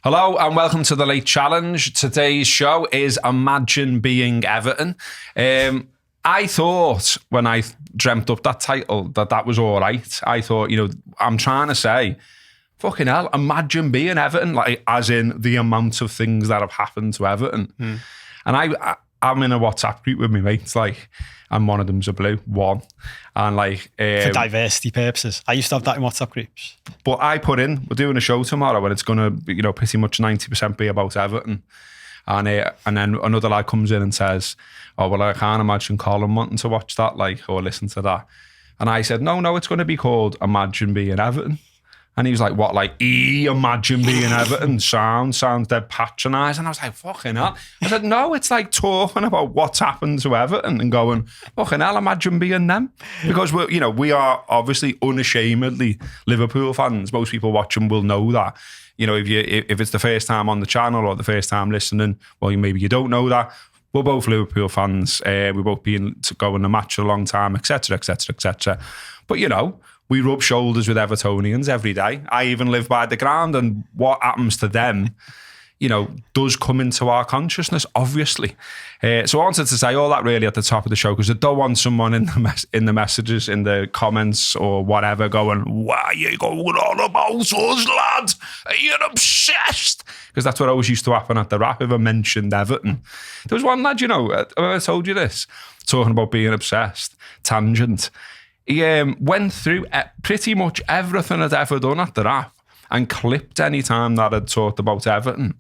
Hello and welcome to The Late Challenge. Today's show is Imagine Being Everton. I thought when I dreamt up that title that was all right. I thought, I'm trying to say, fucking hell, imagine being Everton, like as in the amount of things that have happened to Everton. And I'm in a WhatsApp group with my mates, and one of them's a blue, one. And for diversity purposes. I used to have that in WhatsApp groups. But I put in, we're doing a show tomorrow and it's going to, pretty much 90% be about Everton. And then another lad comes in and says, oh, well, I can't imagine Colin wanting to watch that, or listen to that. And I said, no, it's going to be called Imagine Being Everton. And he was like, what, imagine being Everton? Sounds dead patronising. I was like, fucking hell. I said, no, it's like talking about what's happened to Everton and going, fucking hell, imagine being them. Because we are obviously unashamedly Liverpool fans. Most people watching will know that. If it's the first time on the channel or the first time listening, well, maybe you don't know that. We're both Liverpool fans. We've both been to go in the match a long time, etc., etc., etc. But, we rub shoulders with Evertonians every day. I even live by the ground, and what happens to them, does come into our consciousness, obviously. So I wanted to say all that really at the top of the show, because I don't want someone in the messages, in the comments or whatever going, why are you going on about us, lad? You're obsessed. Because that's what always used to happen at the rap if I mentioned Everton. There was one lad, I told you this, talking about being obsessed, tangent. He went through pretty much everything I'd ever done at the rap and clipped any time that I'd talked about Everton.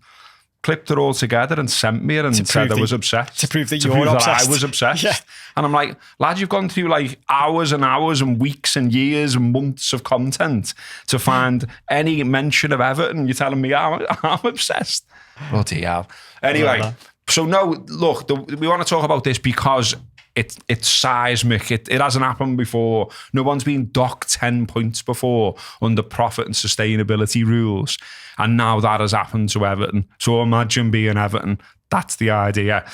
Clipped it all together and sent me it and said I was obsessed. To prove that you're obsessed. I was obsessed. Yeah. And I'm like, lad, you've gone through hours and hours and weeks and years and months of content to find any mention of Everton. You're telling me I'm obsessed. Bloody hell. Anyway, so no, look, we want to talk about this because it's seismic. It hasn't happened before. No one's been docked 10 points before under profit and sustainability rules. And now that has happened to Everton. So imagine being Everton. That's the idea.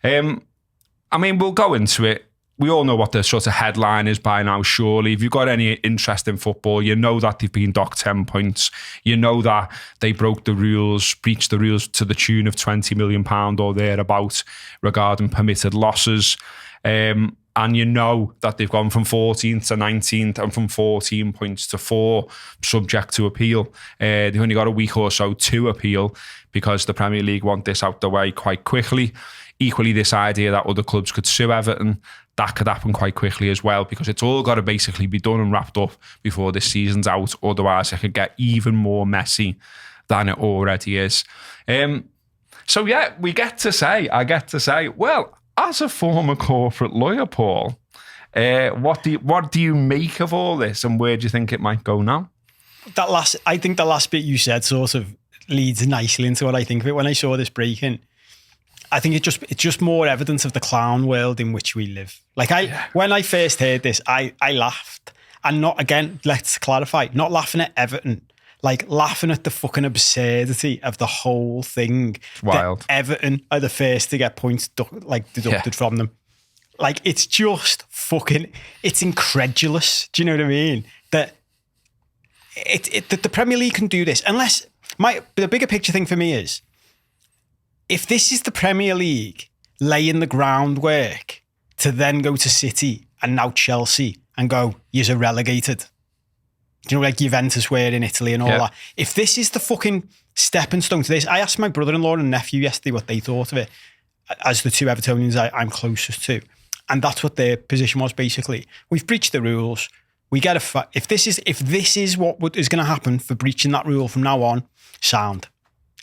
We'll go into it. We all know what the sort of headline is by now, surely. If you've got any interest in football, you know that they've been docked 10 points. You know that they broke the rules, breached the rules to the tune of £20 million or thereabout regarding permitted losses. And you know that they've gone from 14th to 19th and from 14 points to 4, subject to appeal. They've only got a week or so to appeal because the Premier League want this out the way quite quickly. Equally, this idea that other clubs could sue Everton, that could happen quite quickly as well, because it's all got to basically be done and wrapped up before this season's out. Otherwise, it could get even more messy than it already is. So yeah, I get to say, well, as a former corporate lawyer, Paul, what do you make of all this, and where do you think it might go now? I think the last bit you said sort of leads nicely into what I think of it. When I saw this breaking, I think it's just more evidence of the clown world in which we live. When I first heard this, I laughed, and not, again, let's clarify, not laughing at Everton. Laughing at the fucking absurdity of the whole thing. It's wild. Everton are the first to get points deducted from them. It's just fucking, it's incredulous. Do you know what I mean? That the Premier League can do this. Unless, the bigger picture thing for me is, if this is the Premier League laying the groundwork to then go to City and now Chelsea and go, you're relegated. Juventus were in Italy and all that. If this is the fucking stepping stone to this, I asked my brother-in-law and nephew yesterday what they thought of it as the two Evertonians I'm closest to. And that's what their position was, basically. We've breached the rules. We get if this is what is going to happen for breaching that rule from now on, sound.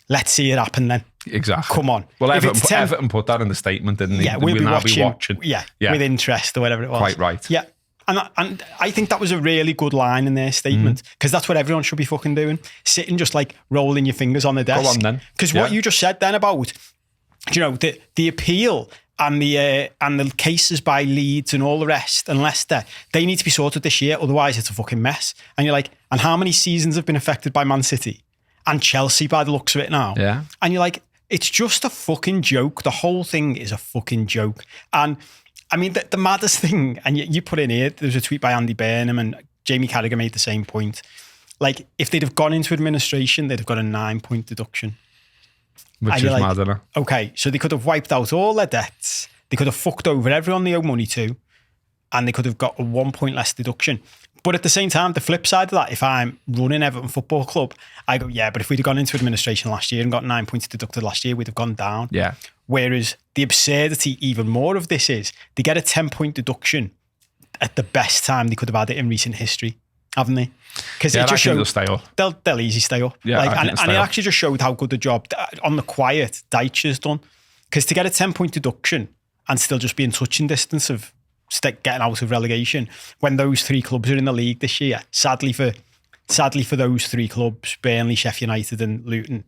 Let's see it happen then. Exactly. Come on. Well, Everton put that in the statement, didn't they? Yeah, we'll be watching. Yeah, with interest or whatever it was. Quite right. Yeah. And I think that was a really good line in their statement, because that's what everyone should be fucking doing. Sitting just rolling your fingers on the desk. Go on then. Because what you just said then about, the appeal and the cases by Leeds and all the rest and Leicester, they need to be sorted this year. Otherwise, it's a fucking mess. And you're like, and how many seasons have been affected by Man City and Chelsea by the looks of it now? Yeah. And you're like, it's just a fucking joke. The whole thing is a fucking joke. And I mean, the maddest thing, and you put in here, there was a tweet by Andy Burnham and Jamie Carragher made the same point. like, if they'd have gone into administration, they'd have got a 9-point deduction. Which And is you're like, mad, isn't it? Okay, so they could have wiped out all their debts. They could have fucked over everyone they owe money to, and they could have got a 1 point less deduction. But at the same time, the flip side of that, if I'm running Everton Football Club, I go, yeah, but if we'd have gone into administration last year and got 9 points deducted last year, we'd have gone down. Yeah. Whereas the absurdity even more of this is they get a 10-point deduction at the best time they could have had it in recent history, haven't they? Because Yeah, it just showed they'll stay up. they'll easy stay up. Yeah, like, I think and they'll it stay up. actually just showed how good the job on the quiet Deitch has done. Because to get a 10-point deduction and still just be in touching distance of getting out of relegation when those three clubs are in the league this year, sadly for those three clubs, Burnley, Sheffield United and Luton,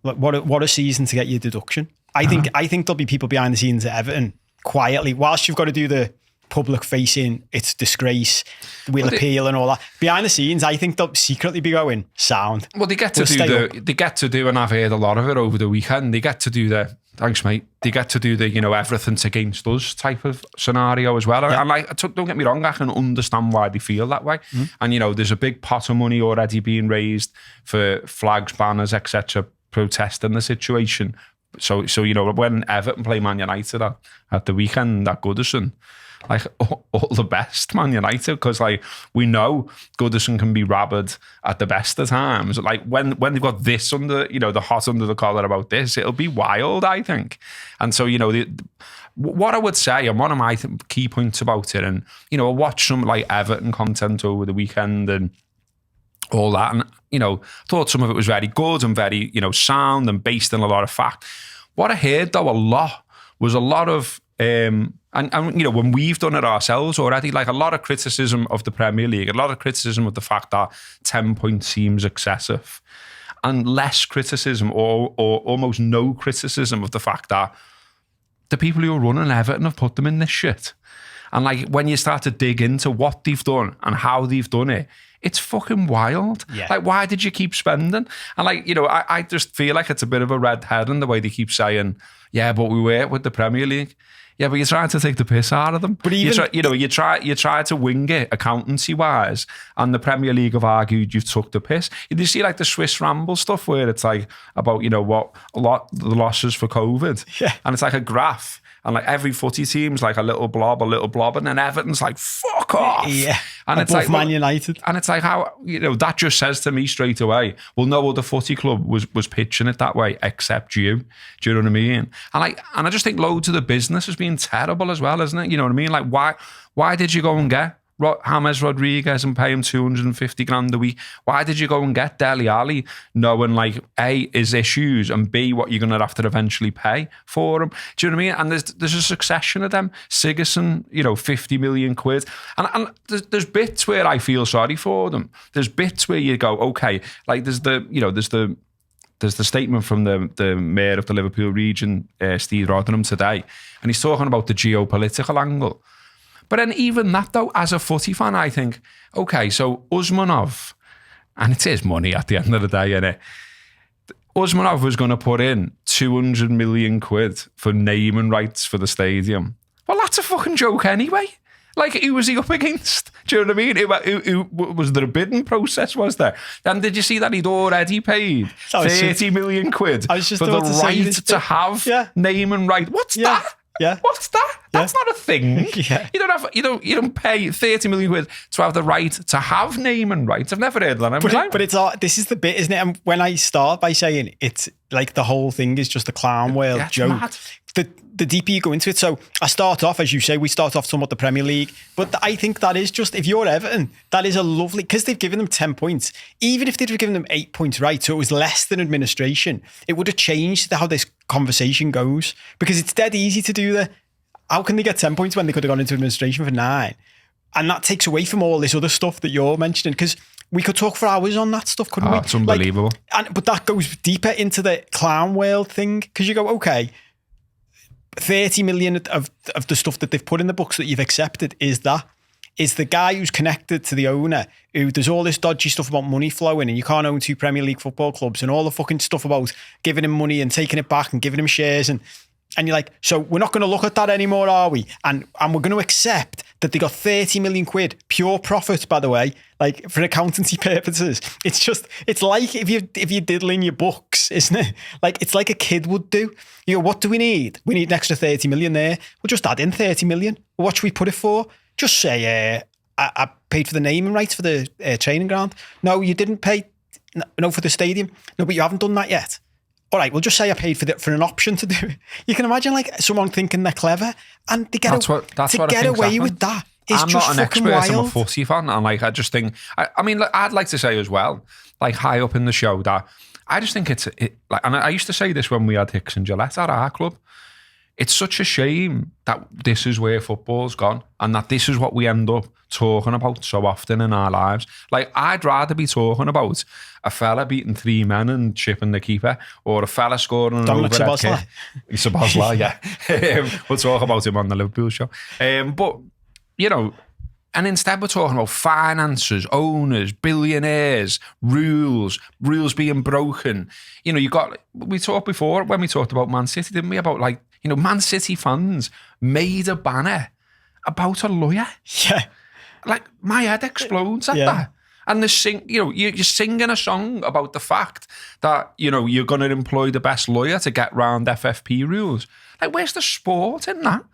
what a season to get your deduction. I think there'll be people behind the scenes at Everton quietly, whilst you've got to do the public facing, it's disgrace, we'll appeal and all that. Behind the scenes, I think they'll secretly be going sound. Well, they get to do, and I've heard a lot of it over the weekend. They get to do thanks, mate. They get to do the, everything's against us type of scenario as well. Yeah. And like, don't get me wrong, I can understand why they feel that way. And there's a big pot of money already being raised for flags, banners, etc., protesting the situation. So when Everton play Man United at the weekend at Goodison, like all the best Man United, because like we know Goodison can be rabid at the best of times. Like when they've got this under, the hot under the collar about this, it'll be wild, I think. And so what I would say, and one of my key points about it, and I watched some like Everton content over the weekend and all that, and thought some of it was very good and very sound and based in a lot of fact. What I heard though was a lot of and when we've done it ourselves already, like a lot of criticism of the Premier League, a lot of criticism of the fact that 10 points seems excessive, and less criticism or almost no criticism of the fact that the people who are running Everton have put them in this shit. And like when you start to dig into what they've done and how they've done it, it's fucking wild. Yeah. Like, why did you keep spending? And like, I just feel like it's a bit of a red herring the way they keep saying, yeah, but we work with the Premier League. Yeah, but you're trying to take the piss out of them. But even you try to wing it accountancy wise, and the Premier League have argued you've took the piss. You see like the Swiss Ramble stuff where it's like about the losses for COVID, yeah, and it's like a graph. And like every footy team's like a little blob, and then Everton's like, fuck off. Yeah. And it's like Man United. And it's like how, that just says to me straight away, well, no other footy club was pitching it that way except you. Do you know what I mean? And I just think loads of the business has been terrible as well, isn't it? You know what I mean? Like why did you go and get James Rodriguez and pay him 250 grand a week? Why did you go and get Dele Alli, knowing like A, his issues, and B, what you're going to have to eventually pay for him? Do you know what I mean? And there's a succession of them. Sigurdsson, 50 million quid. And there's bits where I feel sorry for them. There's bits where you go, okay, like there's the statement from the mayor of the Liverpool region, Steve Roddenham, today, and he's talking about the geopolitical angle. But then even that though, as a footy fan, I think, okay, so Usmanov, and it is money at the end of the day, innit? Usmanov was going to put in 200 million quid for naming rights for the stadium. Well, that's a fucking joke anyway. Like, who was he up against? Do you know what I mean? Who was there a bidding process, was there? And did you see that he'd already paid 30 million quid for the right to have name and right? What's that? Yeah. What's that? That's not a thing. Yeah. You don't pay 30 million quid to have the right to have name and rights. I've never heard of that. But this is the bit, isn't it? And when I start by saying it's like the whole thing is just a clown whale joke. Mad. The deeper you go into it. So I start off, as you say, we start off somewhat the Premier League, but I think that is just, if you're Everton, that is a lovely, because they've given them 10 points. Even if they'd have given them 8 points right, so it was less than administration, it would have changed how this conversation goes, because it's dead easy to do how can they get 10 points when they could have gone into administration for 9? And that takes away from all this other stuff that you're mentioning, because we could talk for hours on that stuff, couldn't we? It's unbelievable. But that goes deeper into the clown world thing, because you go, okay, 30 million of the stuff that they've put in the books that you've accepted is the guy who's connected to the owner, who there's all this dodgy stuff about money flowing and you can't own 2 Premier League football clubs and all the fucking stuff about giving him money and taking it back and giving him shares, and And you're like, so we're not going to look at that anymore, are we? And we're going to accept that they got 30 million quid, pure profit, by the way, like for accountancy purposes. It's like if you're diddling your books, isn't it? Like, it's like a kid would do. You know, what do we need? We need an extra 30 million there. We'll just add in 30 million. What should we put it for? Just say, I paid for the naming rights for the training ground. No, you didn't pay. No, for the stadium. No, but you haven't done that yet. All right, we'll just say I paid for an option to do it. You can imagine like someone thinking they're clever and they get away with that. It's I'm just not an expert. wild. I'm a footy fan, and like I just think. I mean, I'd like to say as well, like high up in the show, that I just think it's like, and I used to say this when we had Hicks and Gillette at our club. It's such a shame that this is where football's gone, and that this is what we end up talking about so often in our lives. Like, I'd rather be talking about a fella beating 3 men and chipping the keeper, or a fella scoring an overhead kick. Sabazla, yeah. We'll talk about him on the Liverpool show. But, you know, and instead we're talking about finances, owners, billionaires, rules being broken. You know, we talked before when we talked about Man City, didn't we? About like, you know, Man City fans made a banner about a lawyer. Yeah. Like, my head explodes at that. And you're singing a song about the fact that, you know, you're going to employ the best lawyer to get round FFP rules. Like, where's the sport in that?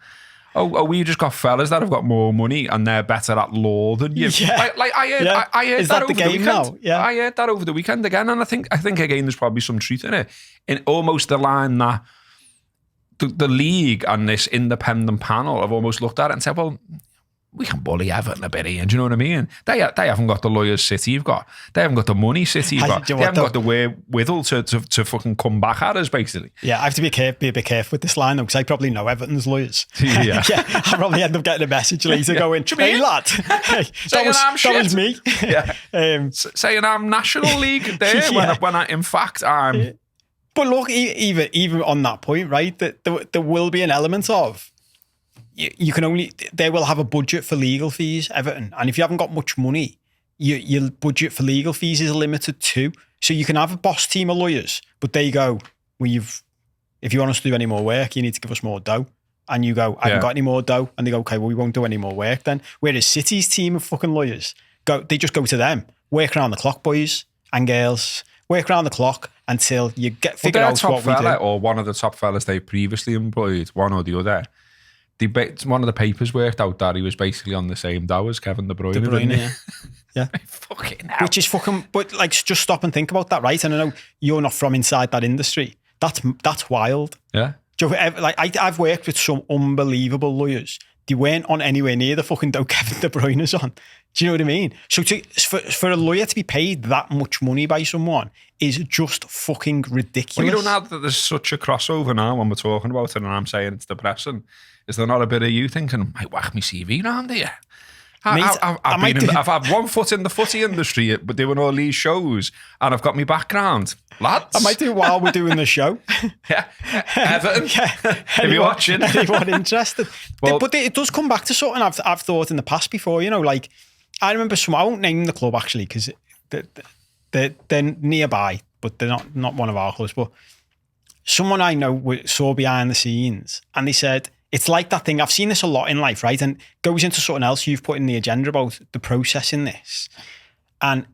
Oh, we just got fellas that have got more money and they're better at law than you. Yeah. I heard Is that over the game weekend. now? Yeah. I heard that over the weekend again, and I think again there's probably some truth in it. In almost the line that the league and this independent panel have almost looked at it and said, well, we can bully Everton a bit here. Do you know what I mean? They haven't got the lawyers City you've got. They haven't got the money City you've got. They haven't got the wherewithal to fucking come back at us, basically. Yeah, I have to be a bit careful with this line, though, because I probably know Everton's lawyers. Yeah. I'll probably end up getting a message later going, hey, lad, hey, that was me. Yeah. Saying I'm National League there when I, in fact, I'm... But look, even on that point, right, that there will be an element of, they will have a budget for legal fees, Everton. And if you haven't got much money, your budget for legal fees is limited too. So you can have a boss team of lawyers, but they go, if you want us to do any more work, you need to give us more dough. And you go, I haven't got any more dough. And they go, okay, well, we won't do any more work then. Whereas City's team of fucking lawyers, they just go to them, work around the clock, boys and girls, work around the clock until you figure out what we do. Or one of the top fellas they previously employed, one or the other, one of the papers worked out that he was basically on the same dough as Kevin De Bruyne. Yeah. Fucking hell. Which is fucking, but like, just stop and think about that, right? And I know you're not from inside that industry. That's wild. Yeah. Like, I've worked with some unbelievable lawyers. They weren't on anywhere near the fucking dough Kevin De Bruyne is on. Do you know what I mean? So for a lawyer to be paid that much money by someone is just fucking ridiculous. Well, you know, now that there's such a crossover now when we're talking about it and I'm saying it's depressing, is there not a bit of you thinking, I might whack my CV round here? I've had one foot in the footy industry, but doing all these shows, and I've got my background. Lads. I might do it while we're doing the show. Yeah. Everton. If you're watching. Anyone interested? Well, but it does come back to something I've thought in the past before, you know, like, I remember I won't name the club actually, because they're nearby, but they're not one of our clubs, but someone I know saw behind the scenes, and they said, it's like that thing, I've seen this a lot in life, right? And goes into something else you've put in the agenda about the process in this. And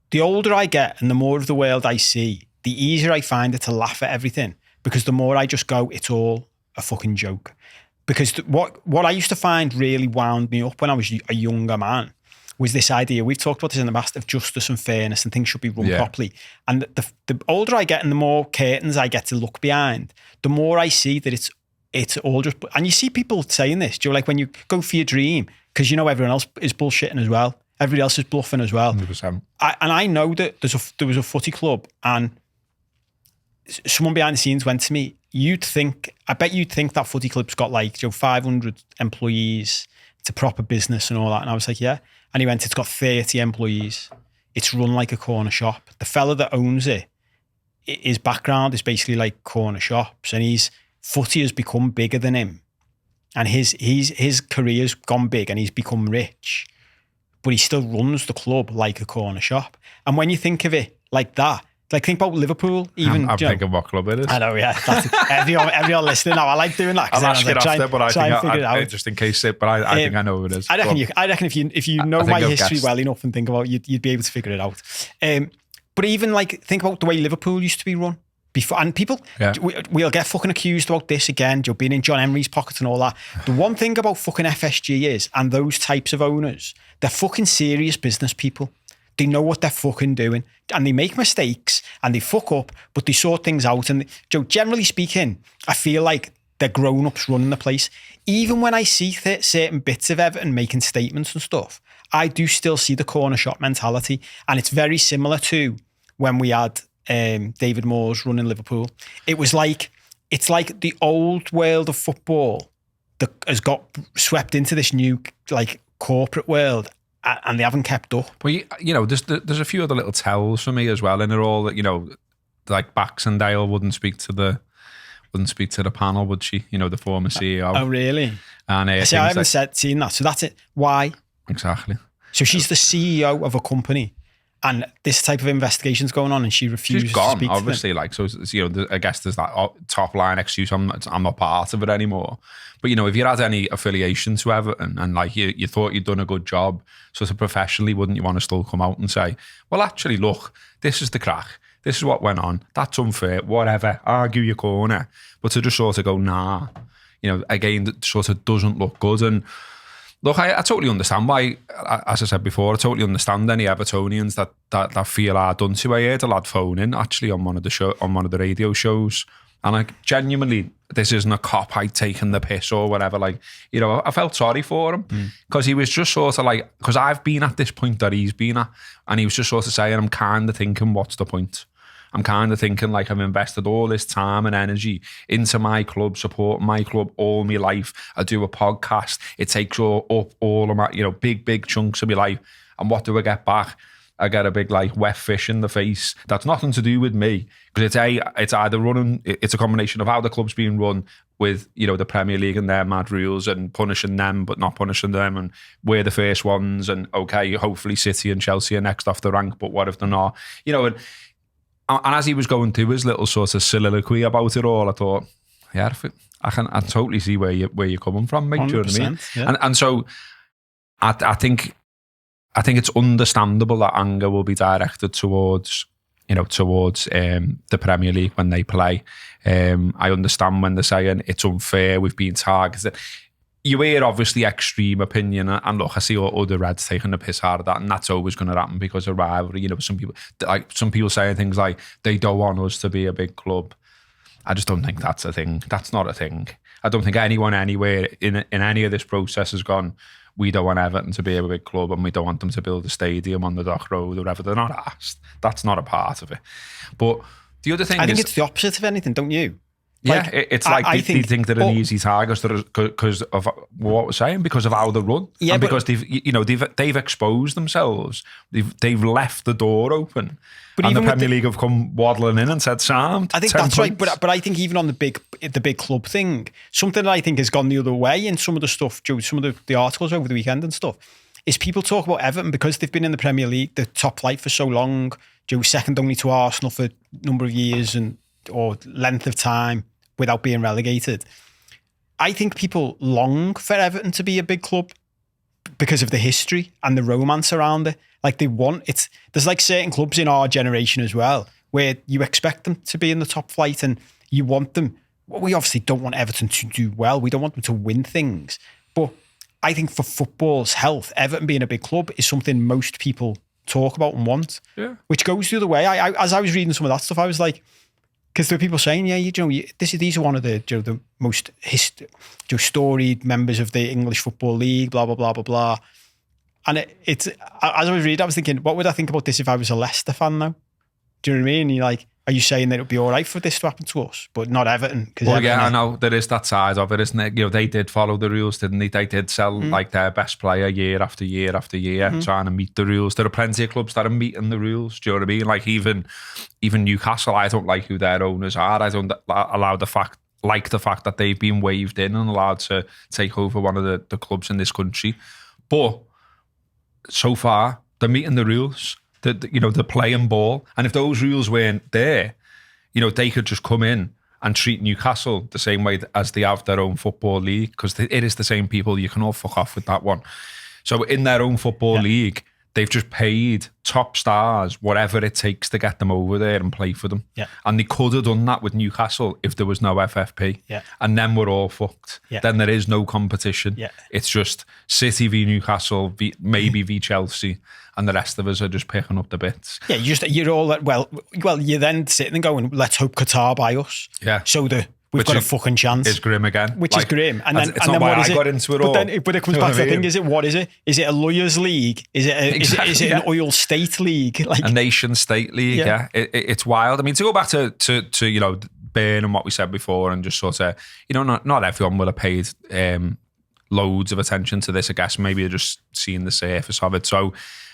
the older I get and the more of the world I see, the easier I find it to laugh at everything, because the more I just go, it's all a fucking joke. Because what I used to find really wound me up when I was a younger man was this idea, we've talked about this in the past, of justice and fairness, and things should be run properly. And the older I get and the more curtains I get to look behind, the more I see that it's all just, and you see people saying this, do you know, like when you go for your dream, because you know everyone else is bullshitting as well. Everybody else is bluffing as well. 100%. And I know that there was a footy club, and someone behind the scenes went to me, I bet you'd think that footy club's got like, you know, 500 employees, it's a proper business and all that. And I was like, yeah. And he went, it's got 30 employees. It's run like a corner shop. The fella that owns it, his background is basically like corner shops, and footy has become bigger than him, and his career's gone big and he's become rich, but he still runs the club like a corner shop. And when you think of it like that, Like, think about Liverpool. Even I'm thinking what club it is. I know, yeah. That's everyone listening now. I like doing that. I'll ask it after, but I think figure it out. just in case but I think I know who it is. I reckon if you know my history well enough and think about it, you'd be able to figure it out. But even like, think about the way Liverpool used to be run before, and people, we'll get fucking accused about this again, being in John Henry's pockets and all that. The one thing about fucking FSG is, and those types of owners, they're fucking serious business people. They know what they're fucking doing, and they make mistakes and they fuck up, but they sort things out. And generally speaking, I feel like they're grown-ups running the place. Even when I see certain bits of Everton making statements and stuff, I do still see the corner shop mentality, and it's very similar to when we had David Moores running Liverpool. It's like the old world of football that has got swept into this new like corporate world, and they haven't kept up. Well, there's a few other little tells for me as well, and they're all that, like Baxendale wouldn't speak to the panel, would she? The former CEO. Oh, really? And I haven't seen that. So that's it. Why? Exactly. So she's the CEO of a company, and this type of investigation's going on, and she refuses to speak obviously, to them. like, so, I guess there's that top line excuse, I'm not part of it anymore. But, if you had any affiliation to Everton and like you thought you'd done a good job, so professionally, wouldn't you want to still come out and say, well, actually, look, this is the crack. This is what went on. That's unfair, whatever. Argue your corner. But to just sort of go, nah, again, that sort of doesn't look good. And look, I totally understand why, as I said before, I totally understand any Evertonians that feel hard done to. I heard a lad phone in actually on one of the radio shows, and like genuinely, this isn't a cop out taking the piss or whatever. Like, I felt sorry for him because he was just sort of like, because I've been at this point that he's been at, and he was just sort of saying, I'm kind of thinking, what's the point? I'm kind of thinking like I've invested all this time and energy into my club, supporting my club all my life. I do a podcast. It takes up all of my, big chunks of my life. And what do I get back? I get a big like wet fish in the face. That's nothing to do with me, because it's either running. It's a combination of how the club's being run with the Premier League and their mad rules and punishing them but not punishing them, and we're the first ones. And okay, hopefully City and Chelsea are next off the rank, but what if they're not? And as he was going through his little sort of soliloquy about it all, I thought, yeah, I totally see where you're coming from, mate. Do you know what I mean? Yeah. And so I think it's understandable that anger will be directed towards the Premier League when they play. I understand when they're saying it's unfair, we've been targeted. You hear obviously extreme opinion, and look, I see all other Reds taking the piss out of that, and that's always going to happen because of rivalry. Some people saying things like they don't want us to be a big club. I just don't think that's a thing. That's not a thing. I don't think anyone anywhere in any of this process has gone, we don't want Everton to be a big club and we don't want them to build a stadium on the Dock Road or whatever. They're not asked. That's not a part of it. But the other thing I think it's the opposite of anything, don't you? Yeah, it's like they think they're an easy target because of what we're saying, because of how they run, and because they've exposed themselves. They've left the door open, and the Premier League have come waddling in and said, "Sam." I think that's right, but I think even on the big club thing, something that I think has gone the other way in some of the stuff, Joe, some of the articles over the weekend and stuff, is people talk about Everton because they've been in the Premier League, the top flight for so long, Joe, second only to Arsenal for a number of years or length of time, without being relegated. I think people long for Everton to be a big club because of the history and the romance around it. Like there's like certain clubs in our generation as well, where you expect them to be in the top flight and you want them. Well, we obviously don't want Everton to do well. We don't want them to win things. But I think for football's health, Everton being a big club is something most people talk about and want, which goes the other way. As I was reading some of that stuff, I was like, because there were people saying, these are one of the most storied members of the English Football League, blah, blah, blah, blah, blah. And it's, as I was reading, I was thinking, what would I think about this if I was a Leicester fan now? Do you know what I mean? You're like, are you saying that it would be all right for this to happen to us, but not Everton? I know there is that side of it, isn't it? They did follow the rules, didn't they? They did sell like their best player year after year after year, trying to meet the rules. There are plenty of clubs that are meeting the rules. Do you know what I mean? Like even Newcastle, I don't like who their owners are. I don't allow the fact that they've been waved in and allowed to take over one of the clubs in this country. But so far, they're meeting the rules. the playing ball. And if those rules weren't there, they could just come in and treat Newcastle the same way as they have their own football league, because it is the same people. You can all fuck off with that one. So in their own football league, they've just paid top stars whatever it takes to get them over there and play for them. Yeah. And they could have done that with Newcastle if there was no FFP. Yeah. And then we're all fucked. Yeah. Then there is no competition. Yeah. It's just City v Newcastle, maybe v Chelsea, and the rest of us are just picking up the bits. Yeah, you're all, well, you're then sitting and going, let's hope Qatar buy us. Yeah. So we've got a fucking chance. It's grim again. Which is grim. And then, it's not why I got into it all. But it comes back to the thing, what is it? Is it a lawyers' league? Is it an oil state league? Like a nation state league, yeah. It's wild. I mean, to go back to Burn and what we said before, and just sort of, not everyone would have paid loads of attention to this, I guess. Maybe they're just seeing the surface of it. So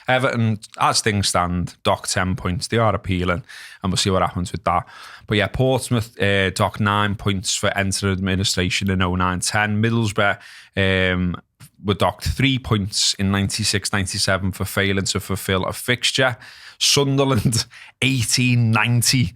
Everton, as things stand, dock 10 points. They are appealing, and we'll see what happens with that. But yeah, Portsmouth dock 9 points for entering administration in 09-10. Middlesbrough were docked 3 points in 96-97 for failing to fulfil a fixture. Sunderland, 18-90,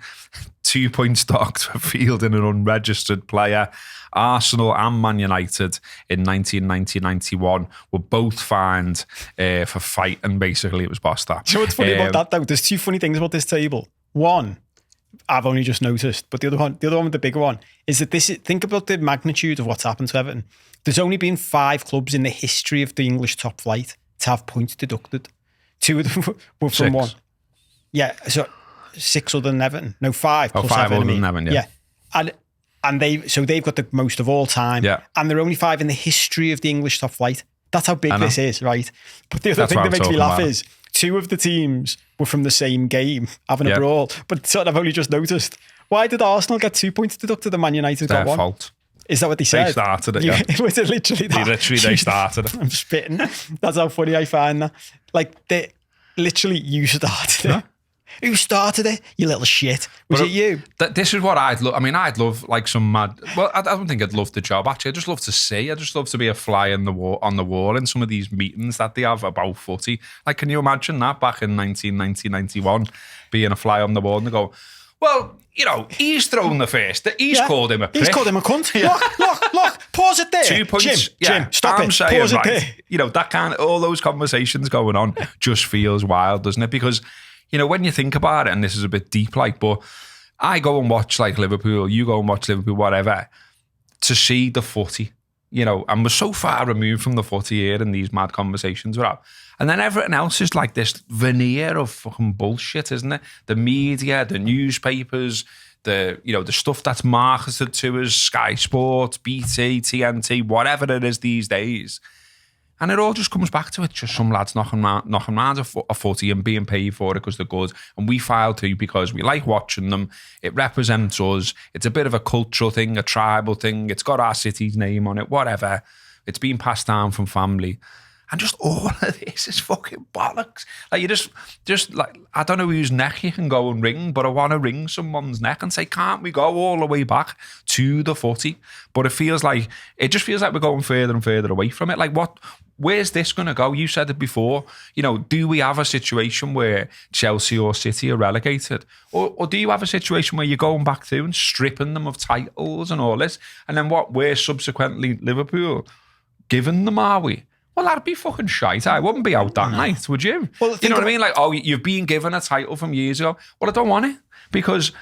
2 points docked for fielding an unregistered player. Arsenal and Man United in 1990-91 were both fined for fighting. Basically, it was bossed up. Do you know what's funny about that, though? There's two funny things about this table. One, I've only just noticed, but the other one with the bigger one, is that think about the magnitude of what's happened to Everton. There's only been 5 clubs in the history of the English top flight to have points deducted. 2 of them were from 6. one. Yeah, so 6 other than Everton. No, 5 plus 5 Everton. other than Everton, yeah. And they've got the most of all time. Yeah. And there are only 5 in the history of the English top flight. That's how big this is, right? But the other thing that makes me laugh is 2 of the teams were from the same game, having a brawl. But sort of, I've only just noticed. Why did Arsenal get 2 points deducted and Man United got 1? Their fault. Is that what they said? They started it, yeah. Was it literally that? They started it. I'm spitting. That's how funny I find that. Like, you started it. Huh? Who started it? You little shit. Was it you? This is what I'd love. I mean, I'd love like some mad. Well, I don't think I'd love the job. Actually, I'd just love to see. I'd just love to be a fly on the wall in some of these meetings that they have about footy. Like, can you imagine that back in 1990-91, being a fly on the wall and they go, well, he's thrown the first. He's called him a prick. He's called him a cunt. Look, pause it there. 2 points. Jim, stop it. Pause it there. That all those conversations going on just feels wild, doesn't it? Because when you think about it, and this is a bit deep, but I go and watch like Liverpool, you go and watch Liverpool, whatever, to see the footy, and we're so far removed from the footy here and these mad conversations we're at. And then everything else is like this veneer of fucking bullshit, isn't it? The media, the newspapers, the stuff that's marketed to us, Sky Sports, BT, TNT, whatever it is these days. And it all just comes back to it. Just some lads knocking around a footy and being paid for it because they're good. And we file too because we like watching them. It represents us. It's a bit of a cultural thing, a tribal thing. It's got our city's name on it, whatever. It's been passed down from family. And just all of this is fucking bollocks. Like, you just like, I don't know whose neck you can go and wring, but I want to wring someone's neck and say, can't we go all the way back to the footy? But it just feels like we're going further and further away from it. Like, where's this going to go? You said it before. Do we have a situation where Chelsea or City are relegated? Or do you have a situation where you're going back to and stripping them of titles and all this? And then we're subsequently Liverpool giving them, are we? Well, that'd be fucking shite. I wouldn't be out that night, would you? Well, you know what I mean? Like, you've been given a title from years ago. Well, I don't want it because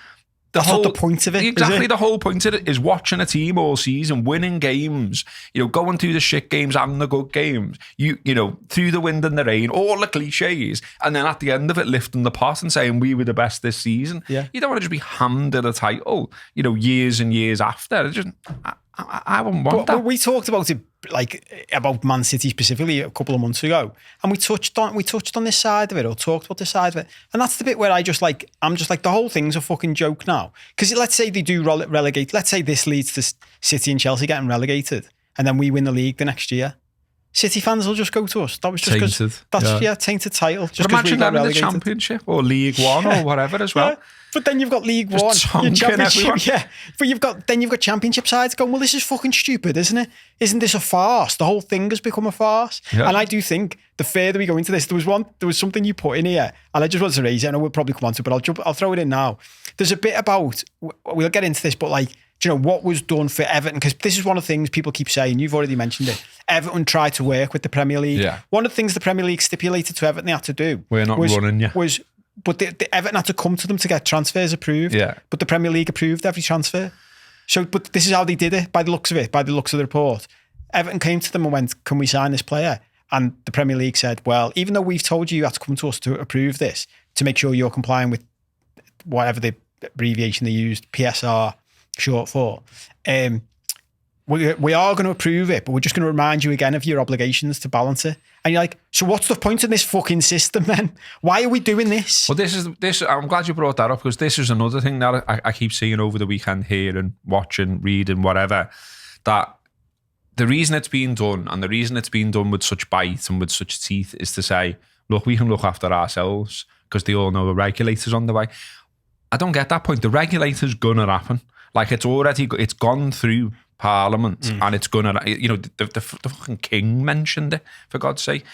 that's not the point of it. Exactly, the whole point of it is watching a team all season, winning games, going through the shit games and the good games, through the wind and the rain, all the cliches, and then at the end of it, lifting the pot and saying we were the best this season. Yeah. You don't want to just be handed a title, years and years after. I wouldn't want that. We talked about it, like about Man City specifically, a couple of months ago, and we touched on this side of it, or talked about this side of it, and that's the bit where I'm just like the whole thing's a fucking joke now. Because let's say they do relegate. Let's say this leads to City and Chelsea getting relegated, and then we win the league the next year. City fans will just go to us. That was just Tainted. That's tainted title. Just But 'cause we imagine got them in the relegated. Championship or League One or whatever as well. Yeah. But then you've got League One, your tonking Championship, everyone. yeah. But you've got Championship sides going, well, this is fucking stupid, isn't it? Isn't this a farce? The whole thing has become a farce. Yeah. And I do think the further we go into this, there was something you put in here, and I just wanted to raise it. I know we'll probably come on to it, but I'll throw it in now. There's a bit about, we'll get into this, but like, do you know what was done for Everton? Because this is one of the things people keep saying. You've already mentioned it. Everton tried to work with the Premier League. Yeah. One of the things the Premier League stipulated to Everton they had to do We're not running you. But the Everton had to come to them to get transfers approved. Yeah. But the Premier League approved every transfer. So, but this is how they did it, by the looks of it, by the looks of the report. Everton came to them and went, can we sign this player? And the Premier League said, well, even though we've told you had to come to us to approve this, to make sure you're complying with whatever the abbreviation they used, PSR, short for, we are going to approve it, but we're just going to remind you again of your obligations to balance it. And you're like, so what's the point in this fucking system then? Why are we doing this? Well, this. I'm glad you brought that up, because this is another thing that I keep seeing over the weekend, hearing, watching, reading, whatever, that the reason it's being done, and the reason it's being done with such bite and with such teeth, is to say, look, we can look after ourselves, because they all know the regulator's on the way. I don't get that point. The regulator's gonna happen. Like, it's gone through Parliament, and it's gonna, the fucking King mentioned it, for God's sake.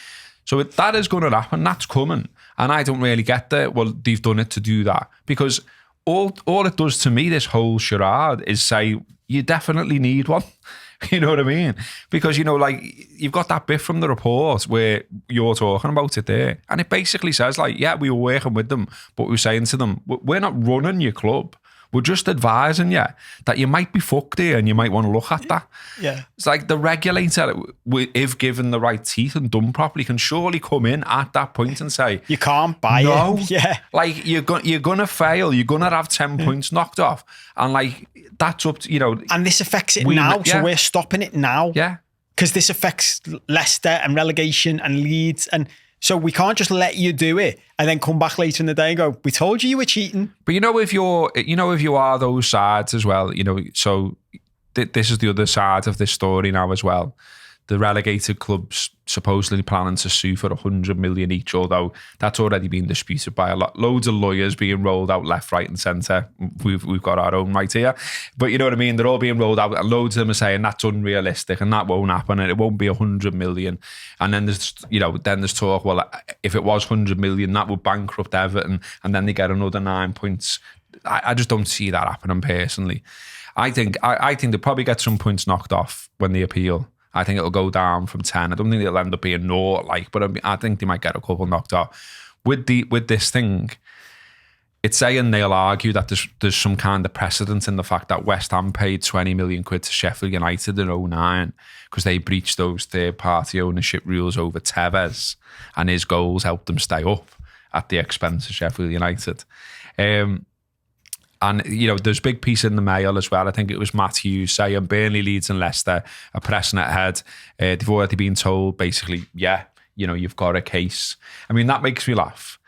So that is gonna happen. That's coming, and I don't really get that. Well, they've done it to do that, because all it does to me, this whole charade, is say you definitely need one. You know what I mean? Because, like, you've got that bit from the report where you're talking about it there, and it basically says, like, yeah, we were working with them, but we were saying to them, we're not running your club. We're just advising you that you might be fucked here and you might want to look at that. Yeah. It's like the regulator, if given the right teeth and done properly, can surely come in at that point and say, you can't buy it. Yeah. Like, you're going to fail. You're going to have 10 points knocked off. And, like, that's up to, And this affects it now, so we're stopping it now. Yeah. Because this affects Leicester and relegation and Leeds, and so we can't just let you do it and then come back later in the day and go, we told you were cheating. But if you are those sides as well, so this is the other side of this story now as well. The relegated clubs supposedly planning to sue for 100 million each, although that's already been disputed by loads of lawyers being rolled out left, right and centre. We've got our own right here. But you know what I mean? They're all being rolled out, and loads of them are saying that's unrealistic and that won't happen and it won't be 100 million. And then there's talk, well, if it was 100 million, that would bankrupt Everton, and then they get another 9 points. I just don't see that happening personally. I think they'll probably get some points knocked off when they appeal. I think it'll go down from 10. I don't think it'll end up being 0, but I think they might get a couple knocked off. With this thing, it's saying they'll argue that there's some kind of precedent in the fact that West Ham paid 20 million quid to Sheffield United in 2009 because they breached those third-party ownership rules over Tevez, and his goals helped them stay up at the expense of Sheffield United. And, there's a big piece in the Mail as well. I think it was Matt Hughes saying Burnley, Leeds and Leicester are pressing it ahead. They've already been told, basically, yeah, you've got a case. I mean, that makes me laugh.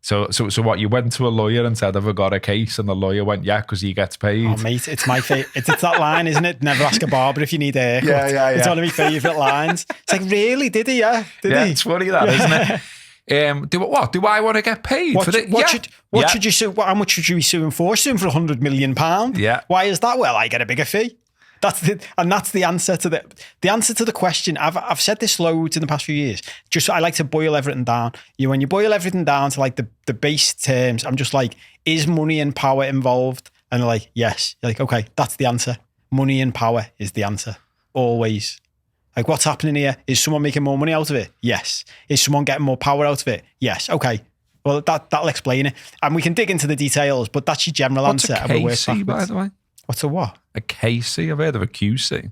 So what, you went to a lawyer and said, have I got a case? And the lawyer went, yeah, because he gets paid. Oh, mate, it's my favourite. It's that line, isn't it? Never ask a barber if you need a haircut. Yeah. It's one of my favourite lines. It's like, really? Did he? Yeah. Did he? It's funny that, isn't it? Do I want to get paid for it? Should you sue? How much should you be suing for? Suing for £100 million? Yeah. Why is that? Well, I get a bigger fee. That's the answer to the question. I've said this loads in the past few years. Just I like to boil everything down. When you boil everything down to like the base terms, I'm just like, is money and power involved? And they're like, yes. You're like, okay, that's the answer. Money and power is the answer. Always. Like, what's happening here? Is someone making more money out of it? Yes. Is someone getting more power out of it? Yes. Okay. Well, that'll explain it. And we can dig into the details, but that's your general answer. What's a KC, by the way? What's a what? A KC? I've heard of a QC.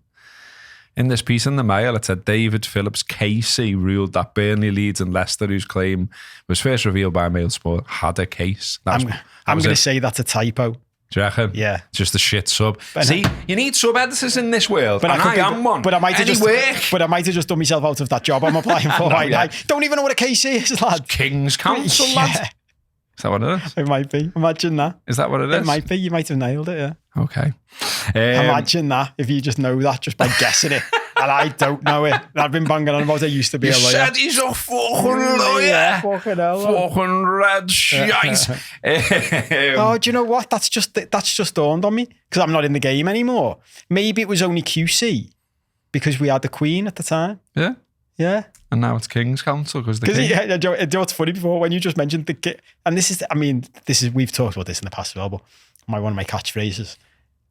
In this piece in the Mail, it said David Phillips KC ruled that Burnley, Leeds and Leicester, whose claim was first revealed by Mail Sport, had a case. I'm going to say that's a typo. Do you reckon? Yeah. Just a shit sub. See, you need sub-editors in this world, and I am one. But I might have just done myself out of that job I'm applying for right now. Don't even know what a KC is, lad. King's Council, lad. Is that what it is? It might be. Imagine that. Is that what it is? It might be. You might have nailed it, yeah. Okay. Imagine that, if you just know that just by guessing it. And I don't know it. I've been banging on about I used to be a lawyer. Said he's a fucking lawyer. Yeah, fucking hell. Fucking red shite. Oh, do you know what? That's just dawned on me because I'm not in the game anymore. Maybe it was only QC because we had the Queen at the time. Yeah. Yeah. And now it's King's Council because the King. Yeah, you know what's funny before when you just mentioned the King, and this is, we've talked about this in the past as well, but one of my catchphrases.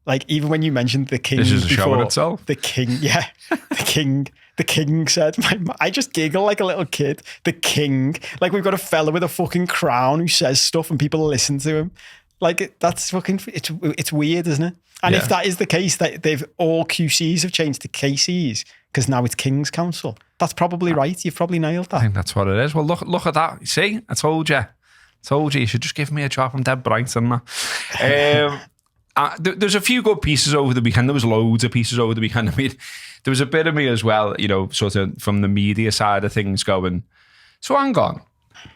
Like, even when you mentioned the King This is a before, show in itself. The King, yeah. The King said, I just giggle like a little kid. The King. Like, we've got a fella with a fucking crown who says stuff and people listen to him. Like, that's fucking, it's weird, isn't it? And if that is the case, that they've all QCs have changed to KCs because now it's King's Council. That's probably right. You've probably nailed that. I think that's what it is. Well, look at that. See, I told you. You should just give me a job. I'm dead bright on that. There's a few good pieces over the weekend. There was loads of pieces over the weekend. I mean, there was a bit of me as well, you know, sort of from the media side of things going, so hang on.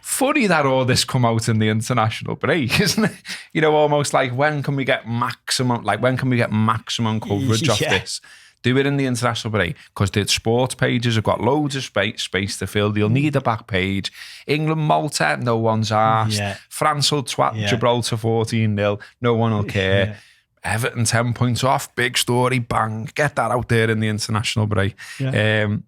Funny that all this come out in the international break, isn't it? You know, almost like when can we get maximum coverage of this? Do it in the international break because the sports pages have got loads of space to fill. You'll need a back page. England, Malta, no one's asked. Yeah. France will twat Gibraltar 14-0. No one will care. Yeah. Everton 10 points off. Big story. Bang. Get that out there in the international break. Yeah.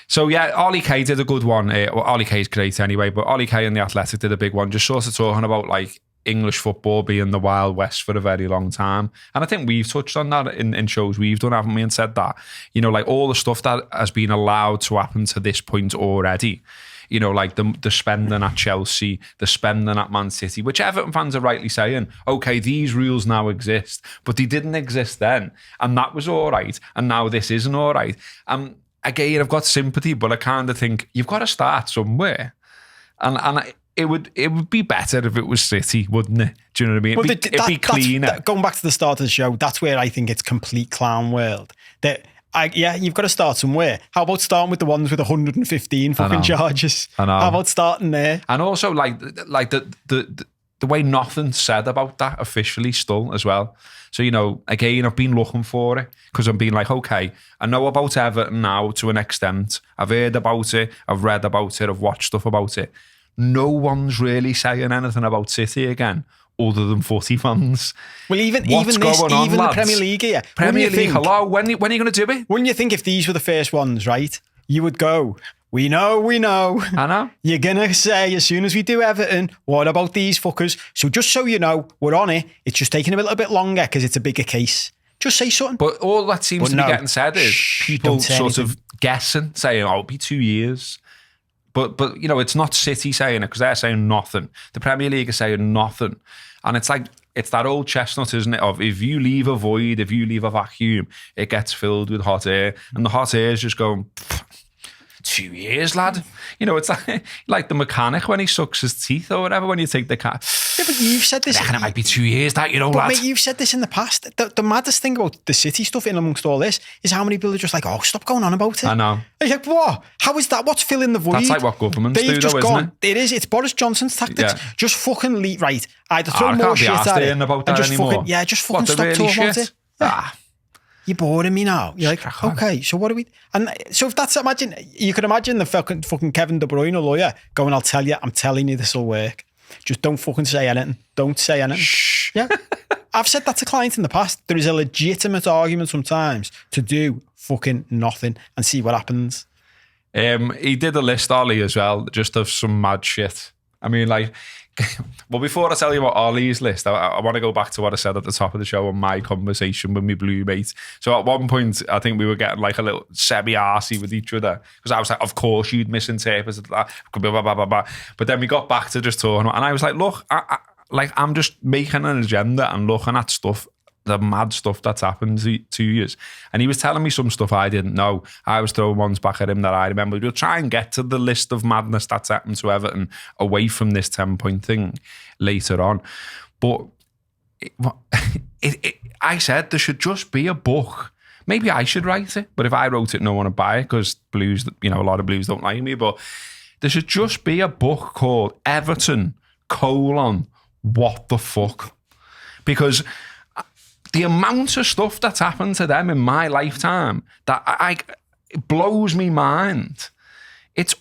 So yeah, Ollie Kay did a good one. Ollie Kay's great anyway, but Ollie Kay and The Athletic did a big one, just sort of talking about like English football being the Wild West for a very long time. And I think we've touched on that in shows we've done, haven't we? And said that, you know, like all the stuff that has been allowed to happen to this point already, you know, like the spending at Chelsea, the spending at Man City, which Everton fans are rightly saying, okay, these rules now exist, but they didn't exist then. And that was all right. And now this isn't all right. Again, I've got sympathy, but I kind of think you've got to start somewhere. And it would be better if it was City, wouldn't it? Do you know what I mean? It'd be cleaner. Going back to the start of the show, that's where I think it's complete clown world. You've got to start somewhere. How about starting with the ones with 115 fucking charges? I know. How about starting there? And also, like the way nothing's said about that officially still as well. So, you know, again, I've been looking for it because I'm being like, okay, I know about Everton now to an extent. I've heard about it. I've read about it. I've watched stuff about it. No one's really saying anything about City again, other than footy fans. Well, even the Premier League here. Premier League, hello, when are you going to do it? Wouldn't you think if these were the first ones, right, you would go, we know. I know. You're going to say, as soon as we do Everton, what about these fuckers? So just so you know, we're on it. It's just taking a little bit longer because it's a bigger case. Just say something. But all that seems to be getting said is people sort of guessing, saying, oh, it'll be 2 years. But you know, it's not City saying it because they're saying nothing. The Premier League is saying nothing. And it's like, it's that old chestnut, isn't it? Of if you leave a void, if you leave a vacuum, it gets filled with hot air. And the hot air is just going, 2 years, lad. You know, it's like the mechanic when he sucks his teeth or whatever when you take the car. Yeah, but you've said this. I reckon it might be 2 years, that, you know, lad. Mate, you've said this in the past. The maddest thing about the City stuff in amongst all this is how many people are just like, oh, stop going on about it. I know. You're like, what? How is that? What's filling the void? That's like what governments do, though, isn't it? It is. It's Boris Johnson's tactics. Yeah. Just fucking leave. Right. Either throw more shit at it. About that just anymore. Just fucking stop talking about it. Yeah. You're boring me now. You're like, okay, so what do we... And so if that's... You could imagine the fucking Kevin De Bruyne, a lawyer, going, I'm telling you this will work. Just don't fucking say anything. Don't say anything. Shh. Yeah. I've said that to clients in the past. There is a legitimate argument sometimes to do fucking nothing and see what happens. He did a list, Ollie, as well, just of some mad shit. I mean, like... Well, before I tell you about Ollie's list, I want to go back to what I said at the top of the show on my conversation with my blue mate. So at one point, I think we were getting like a little semi-arsey with each other because I was like, of course you'd misinterpreted that. Blah, blah, blah, blah. But then we got back to just talking, and I was like, look, I'm just making an agenda and looking at stuff, the mad stuff that's happened to you. And he was telling me some stuff I didn't know. I was throwing ones back at him that I remember. We'll try and get to the list of madness that's happened to Everton away from this 10-point thing later on. But I said there should just be a book. Maybe I should write it, but if I wrote it, no one would buy it because Blues, you know, a lot of Blues don't like me. But there should just be a book called Everton, what the fuck? Because the amount of stuff that's happened to them in my lifetime that it blows me mind. It's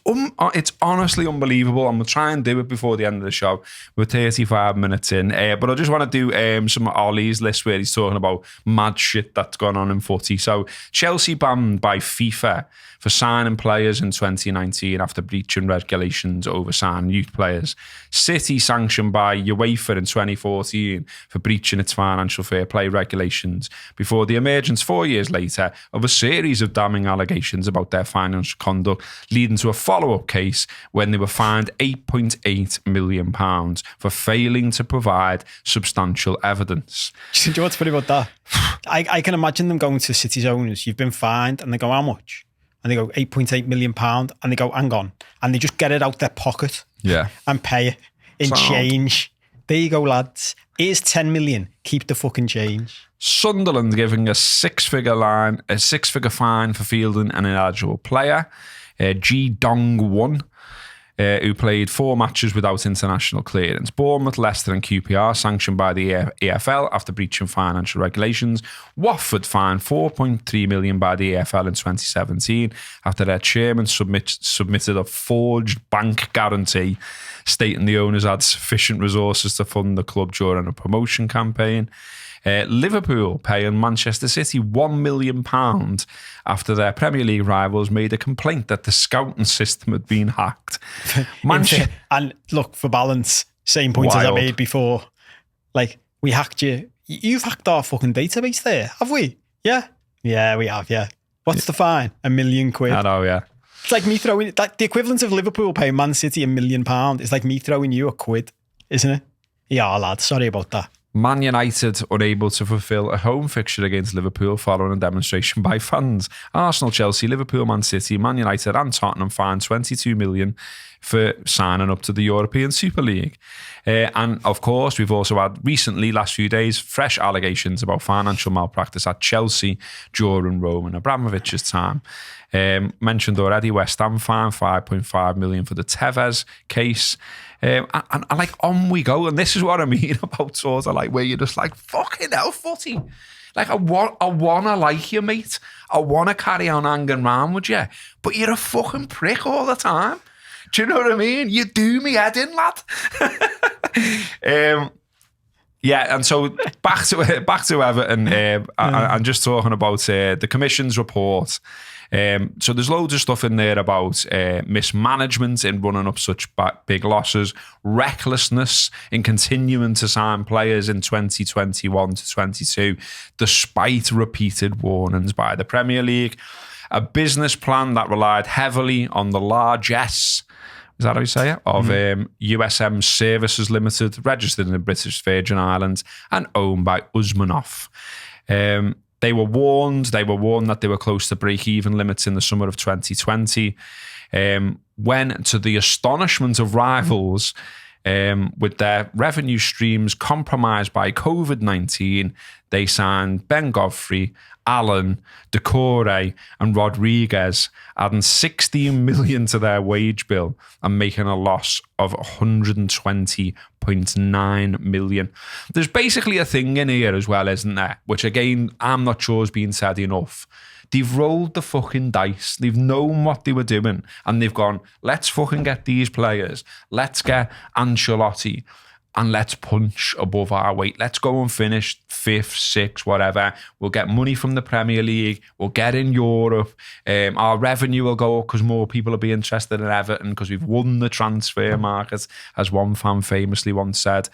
honestly unbelievable, and we'll try and do it before the end of the show. We're 35 minutes in, but I just want to do some of Ollie's list where he's talking about mad shit that's gone on in footy. So Chelsea banned by FIFA for signing players in 2019 after breaching regulations over signing youth players. City sanctioned by UEFA in 2014 for breaching its financial fair play regulations before the emergence 4 years later of a series of damning allegations about their financial conduct, leading to a follow-up case when they were fined £8.8 million for failing to provide substantial evidence. Do you know what's funny about that? I can imagine them going to City's owners, you've been fined, and they go, how much? And they go, £8.8 million, and they go, hang on. And they just get it out their pocket and pay it in change. There you go, lads. Here's 10 million. Keep the fucking change. Sunderland giving a six-figure fine for fielding an ineligible player. Ji Dong-won, who played 4 matches without international clearance. Bournemouth, Leicester and QPR sanctioned by the EFL after breaching financial regulations. Watford fined £4.3 million by the EFL in 2017 after their chairman submitted a forged bank guarantee stating the owners had sufficient resources to fund the club during a promotion campaign. Liverpool paying Manchester City £1 million after their Premier League rivals made a complaint that the scouting system had been hacked. And look, for balance, same point as I made before. Like, we hacked you. You've hacked our fucking database there, have we? Yeah? Yeah, we have, yeah. What's the fine? £1 million. I know, yeah. It's like me throwing, like the equivalent of Liverpool paying Man City £1 million. It's like me throwing you £1, isn't it? Yeah, lad, sorry about that. Man United unable to fulfil a home fixture against Liverpool following a demonstration by fans. Arsenal, Chelsea, Liverpool, Man City, Man United and Tottenham fined £22 million for signing up to the European Super League. And of course, we've also had recently, last few days, fresh allegations about financial malpractice at Chelsea during Roman Abramovich's time. Mentioned already, West Ham fined £5.5 million for the Tevez case. And like, on we go. And this is what I mean about sort of like where you're just like, fucking hell, footy. Like, I want to like you, mate. I want to carry on hanging around with you. But you're a fucking prick all the time. Do you know what I mean? You do me head in, lad. Yeah, and so back to Everton. I'm just talking about the Commission's report. So there's loads of stuff in there about mismanagement in running up such big losses, recklessness in continuing to sign players in 2021 to 22, despite repeated warnings by the Premier League, a business plan that relied heavily on the largesse, is that how you say it, of USM Services Limited, registered in the British Virgin Islands and owned by Usmanov. They were warned that they were close to break-even limits in the summer of 2020, when, to the astonishment of rivals, with their revenue streams compromised by COVID-19, they signed Ben Godfrey, Allen, Decore and Rodriguez, adding 16 million to their wage bill and making a loss of 120.9 million. There's basically a thing in here as well, isn't there? Which again, I'm not sure has been said enough. They've rolled the fucking dice. They've known what they were doing and they've gone, let's fucking get these players. Let's get Ancelotti. And let's punch above our weight. Let's go and finish 5th, 6th, whatever. We'll get money from the Premier League. We'll get in Europe. Our revenue will go up because more people will be interested in Everton because we've won the transfer market, as one fan famously once said.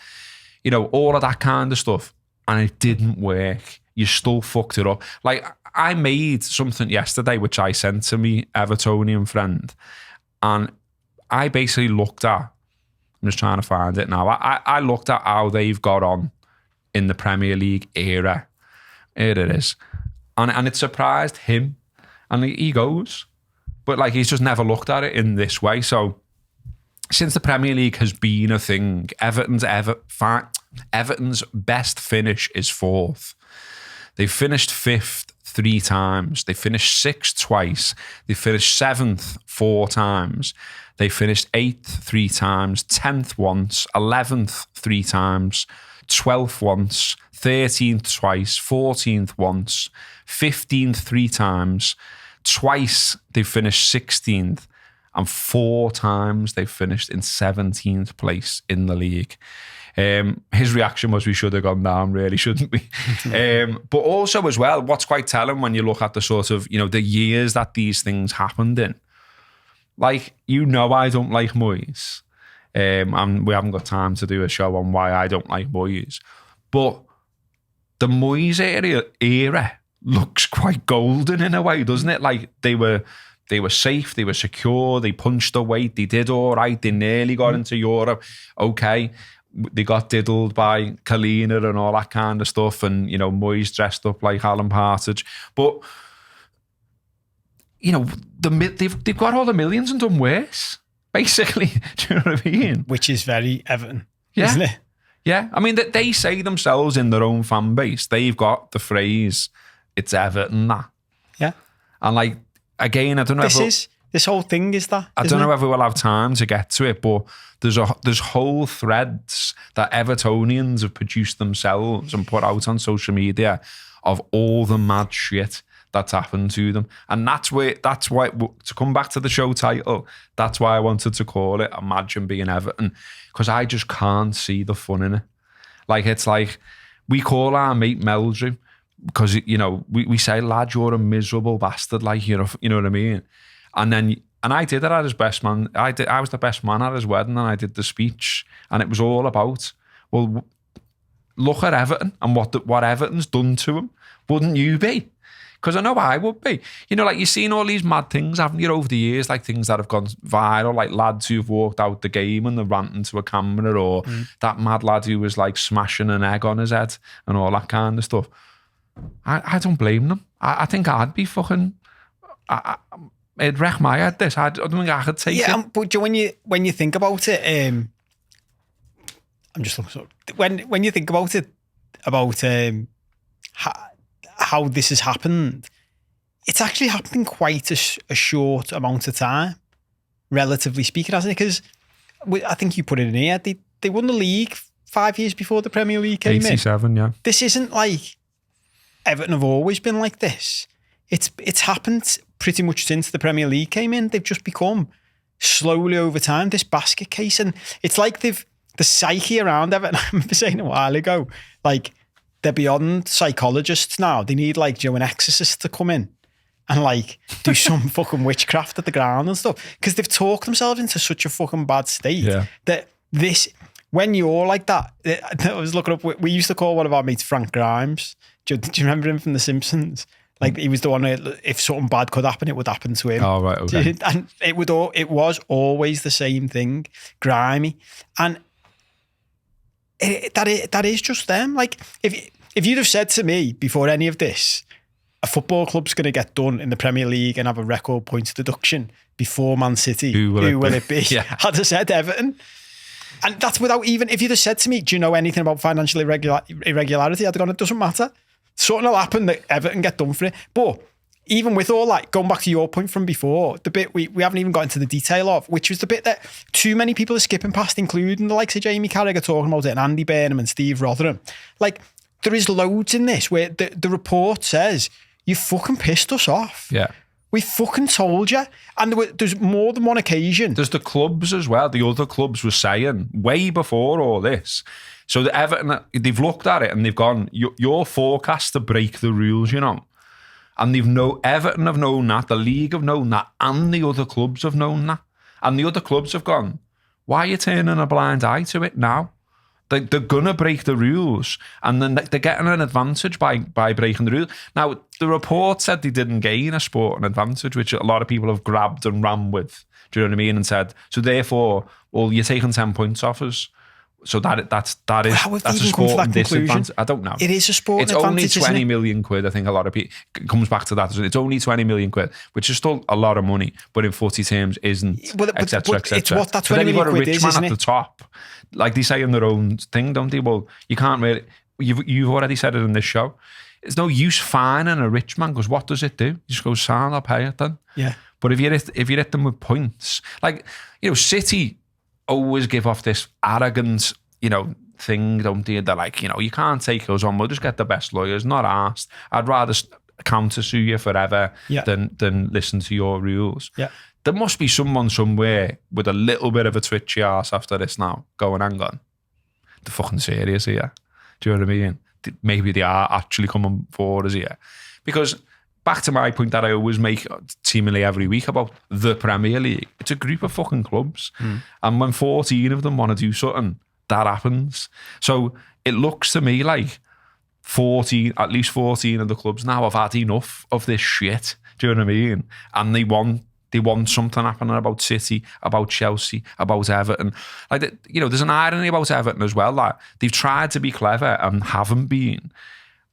You know, all of that kind of stuff. And it didn't work. You still fucked it up. Like, I made something yesterday, which I sent to me Evertonian friend. And I basically looked at, I'm just trying to find it now. I looked at how they've got on in the Premier League era. Here it is. And it surprised him. And he goes. But like, he's just never looked at it in this way. So since the Premier League has been a thing, Everton's best finish is 4th. They finished 5th 3 times. They finished 6th twice. They finished 7th 4 times. They finished 8th 3 times, 10th once, 11th 3 times, 12th once, 13th twice, 14th once, 15th 3 times, twice they've finished 16th, and 4 times they've finished in 17th place in the league. His reaction was, we should have gone down, really, shouldn't we? But also as well, what's quite telling when you look at the sort of, the years that these things happened in. Like, I don't like Moyes. And we haven't got time to do a show on why I don't like Moyes. But the Moyes era looks quite golden in a way, doesn't it? Like, they were safe, they were secure, they punched the weight, they did all right, they nearly got into Europe. Okay, they got diddled by Kalina and all that kind of stuff, and, Moyes dressed up like Alan Partridge. But, they've got all the millions and done worse, basically. Do you know what I mean? Which is very Everton, isn't it? Yeah. I mean, they say themselves in their own fan base, they've got the phrase, it's Everton, that. Yeah. And like, again, I don't know this whole thing is that. I don't know whether we'll have time to get to it, but there's whole threads that Evertonians have produced themselves and put out on social media of all the mad shit that's happened to them. And that's why, to come back to the show title, that's why I wanted to call it Imagine Being Everton, because I just can't see the fun in it. Like, it's like, we call our mate Meldrew, because, we say, lad, you're a miserable bastard, like, you know what I mean? And I did it at his best man. I was the best man at his wedding, and I did the speech, and it was all about, well, look at Everton and what Everton's done to him. Wouldn't you be? Because I know I would be. Like, you've seen all these mad things, haven't you, over the years, like things that have gone viral, like lads who've walked out the game and they're ranting to a camera, or that mad lad who was like smashing an egg on his head and all that kind of stuff. I don't blame them. I think I'd be fucking... It'd wreck my head, this. I don't think I could take it. Yeah, but when you think about it, I'm just looking... When you think about it, about how this has happened, it's actually happened in quite a short amount of time, relatively speaking, hasn't it? Because I think you put it in here, they won the league 5 years before the Premier League came 87, yeah. This isn't like Everton have always been like this. It's happened pretty much since the Premier League came in. They've just become, slowly over time, this basket case. And it's like the psyche around Everton, I remember saying a while ago, like, they're beyond psychologists now. They need, like, an exorcist to come in and, like, do some fucking witchcraft at the ground and stuff. Because they've talked themselves into such a fucking bad state that this, when you're like that, I was looking up, we used to call one of our mates Frank Grimes. Do you remember him from The Simpsons? Like, he was the one who, if something bad could happen, it would happen to him. Oh, right, okay. And it was always the same thing, grimy. And that is just them. Like, if you'd have said to me before any of this, a football club's going to get done in the Premier League and have a record points deduction before Man City, who will it be? Yeah. I'd have said Everton. And that's without even, if you'd have said to me, do you know anything about financial irregularity? I'd have gone, it doesn't matter. Something will happen that Everton get done for it. But even with all that, going back to your point from before, the bit we haven't even got into the detail of, which was the bit that too many people are skipping past, including the likes of Jamie Carragher talking about it, and Andy Burnham and Steve Rotherham. Like, there is loads in this where the report says, you fucking pissed us off. Yeah. We fucking told you. And there's more than one occasion. There's the clubs as well. The other clubs were saying, way before all this. So the Everton, they've looked at it and they've gone, your forecast to break the rules, And Everton have known that, the league have known that, and the other clubs have known that. And the other clubs have gone, why are you turning a blind eye to it now? They're going to break the rules, and then they're getting an advantage by breaking the rules. Now, the report said they didn't gain a sporting advantage, which a lot of people have grabbed and ran with. Do you know what I mean? And said, so therefore, well, you're taking 10 points off us. So that's a sporting disadvantage. I don't know. It is a sporting It's advantage. only 20 million quid. I think a lot of people, it comes back to that. It's only 20 million quid, which is still a lot of money, but in footy terms isn't, etc. It's what that 20 million quid is, then you've got a rich man isn't at the top. Like they say in their own thing, don't they? Well, you can't really, you've already said it in this show. It's no use fining a rich man, because what does it do? You just go, sound, I'll pay it then. Yeah. But if you hit them with points, like, City always give off this arrogant, thing, don't they? They're like, you can't take us on. We'll just get the best lawyers, not asked. I'd rather counter sue you forever than listen to your rules. Yeah. There must be someone somewhere with a little bit of a twitchy arse after this now going, hang on, they're fucking serious here. Do you know what I mean? Maybe they are actually coming forward as here. Because back to my point that I always make seemingly every week about the Premier League, it's a group of fucking clubs. And when 14 of them want to do something, that happens. So it looks to me like at least 14 of the clubs now have had enough of this shit. Do you know what I mean? And they want something happening about City, about Chelsea, about Everton. Like, you know, there's an irony about Everton as well, that they've tried to be clever and haven't been.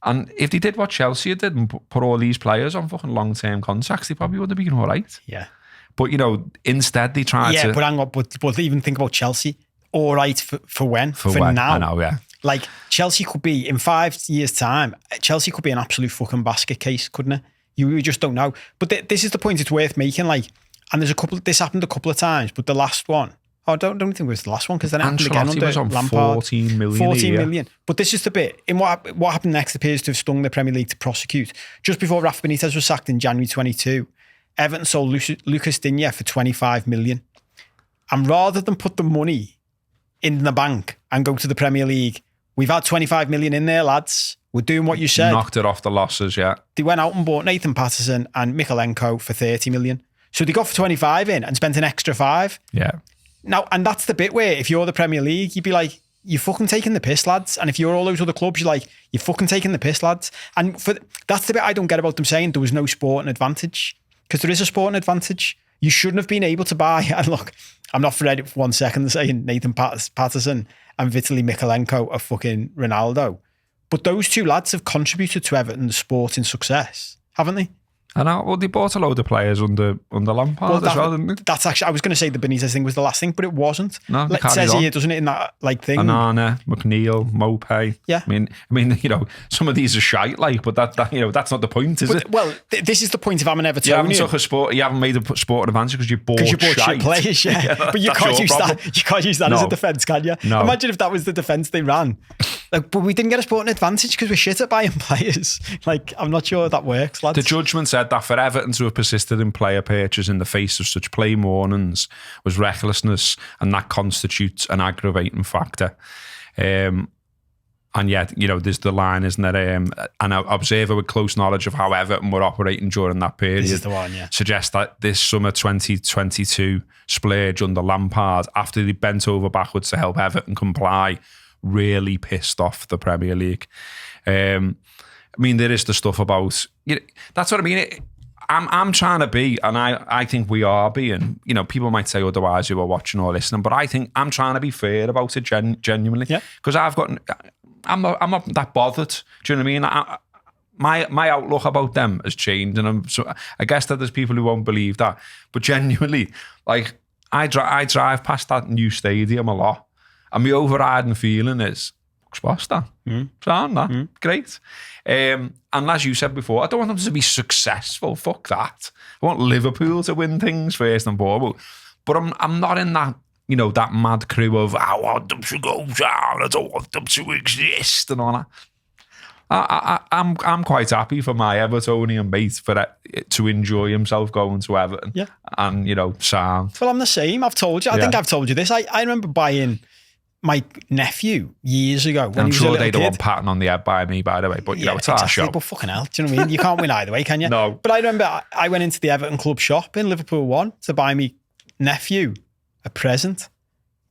And if they did what Chelsea did and put all these players on fucking long-term contracts, they probably would have been all right. Yeah. But, you know, instead they tried to... Yeah, but hang on, but even think about Chelsea. All right for when? For when? now. I know, yeah. Like, Chelsea could be, in 5 years' time, Chelsea could be an absolute fucking basket case, couldn't it? You just don't know. But this is the point it's worth making, like, and this happened a couple of times, but the last one, I don't think it was the last one, because then it happened again under was on Lampard. 14 million 14 million. But this is the bit, in what happened next appears to have stung the Premier League to prosecute. Just before Rafa Benitez was sacked in January 22, Everton sold Lucas Digne for 25 million. And rather than put the money in the bank and go to the Premier League, we've had 25 million in there, lads. We're doing what you said. Knocked it off the losses, yeah. They went out and bought Nathan Patterson and Mikalenko for 30 million. So they got for 25 in and spent an extra 5. Yeah. Now, and that's the bit where if you're the Premier League, you'd be like, you're fucking taking the piss, lads. And if you're all those other clubs, you're like, you're fucking taking the piss, lads. And that's the bit I don't get about them saying there was no sporting advantage. Because there is a sporting advantage. You shouldn't have been able to buy, and look, I'm not for it for 1 second saying Nathan Patterson and Vitaly Mikalenko are fucking Ronaldo. But those two lads have contributed to Everton's sporting success, haven't they? I know. Well, they bought a load of players under Lampard as well, didn't they? That's actually, I was going to say the Benitez thing was the last thing, but it wasn't. No, it says here, doesn't it, in that thing? Anana, McNeil, Mopay. Yeah. I mean, you know, some of these are shite, but that you know, that's not the point, is it? Well, this is the point if I'm an Evertonian. You haven't made a sporting advantage because you bought shite players, yeah. But you can't use that. You can't use that as a defence, can you? No. Imagine if that was the defence they ran. Like, but we didn't get a sporting advantage because we're shit at buying players. Like, I'm not sure that works, lads. The judgment said that for Everton to have persisted in player purchase in the face of such plain warnings was recklessness, and that constitutes an aggravating factor. And yet, you know, there's the line, isn't there? An observer with close knowledge of how Everton were operating during that period, this is the one, yeah, suggests that this summer 2022 splurge under Lampard, after they bent over backwards to help Everton comply, really pissed off the Premier League. I mean, there is the stuff about, you know, that's what I mean. I'm trying to be, and I think we are being, you know, people might say otherwise who are watching or listening, but I think I'm trying to be fair about it genuinely. Because I'm not that bothered. Do you know what I mean? My outlook about them has changed, and I guess that there's people who won't believe that. But genuinely, like, I drive past that new stadium a lot, and my overriding feeling is, what's that? Great. And as you said before, I don't want them to be successful. Fuck that. I want Liverpool to win things first and foremost. But I'm not in that, you know, that mad crew of, I want them to go down, I don't want them to exist and all that. I'm quite happy for my Evertonian mate to enjoy himself going to Everton. Yeah. And, you know, sound. Well, I'm the same. I've told you. I think I've told you this. I remember buying my nephew years ago when he was a little kid. I'm sure they don't want patting on the head by me, by the way, but you know, it's our show. But fucking hell, do you know what I mean? You can't win either way, can you? No. But I remember I went into the Everton club shop in Liverpool 1 to buy me nephew a present,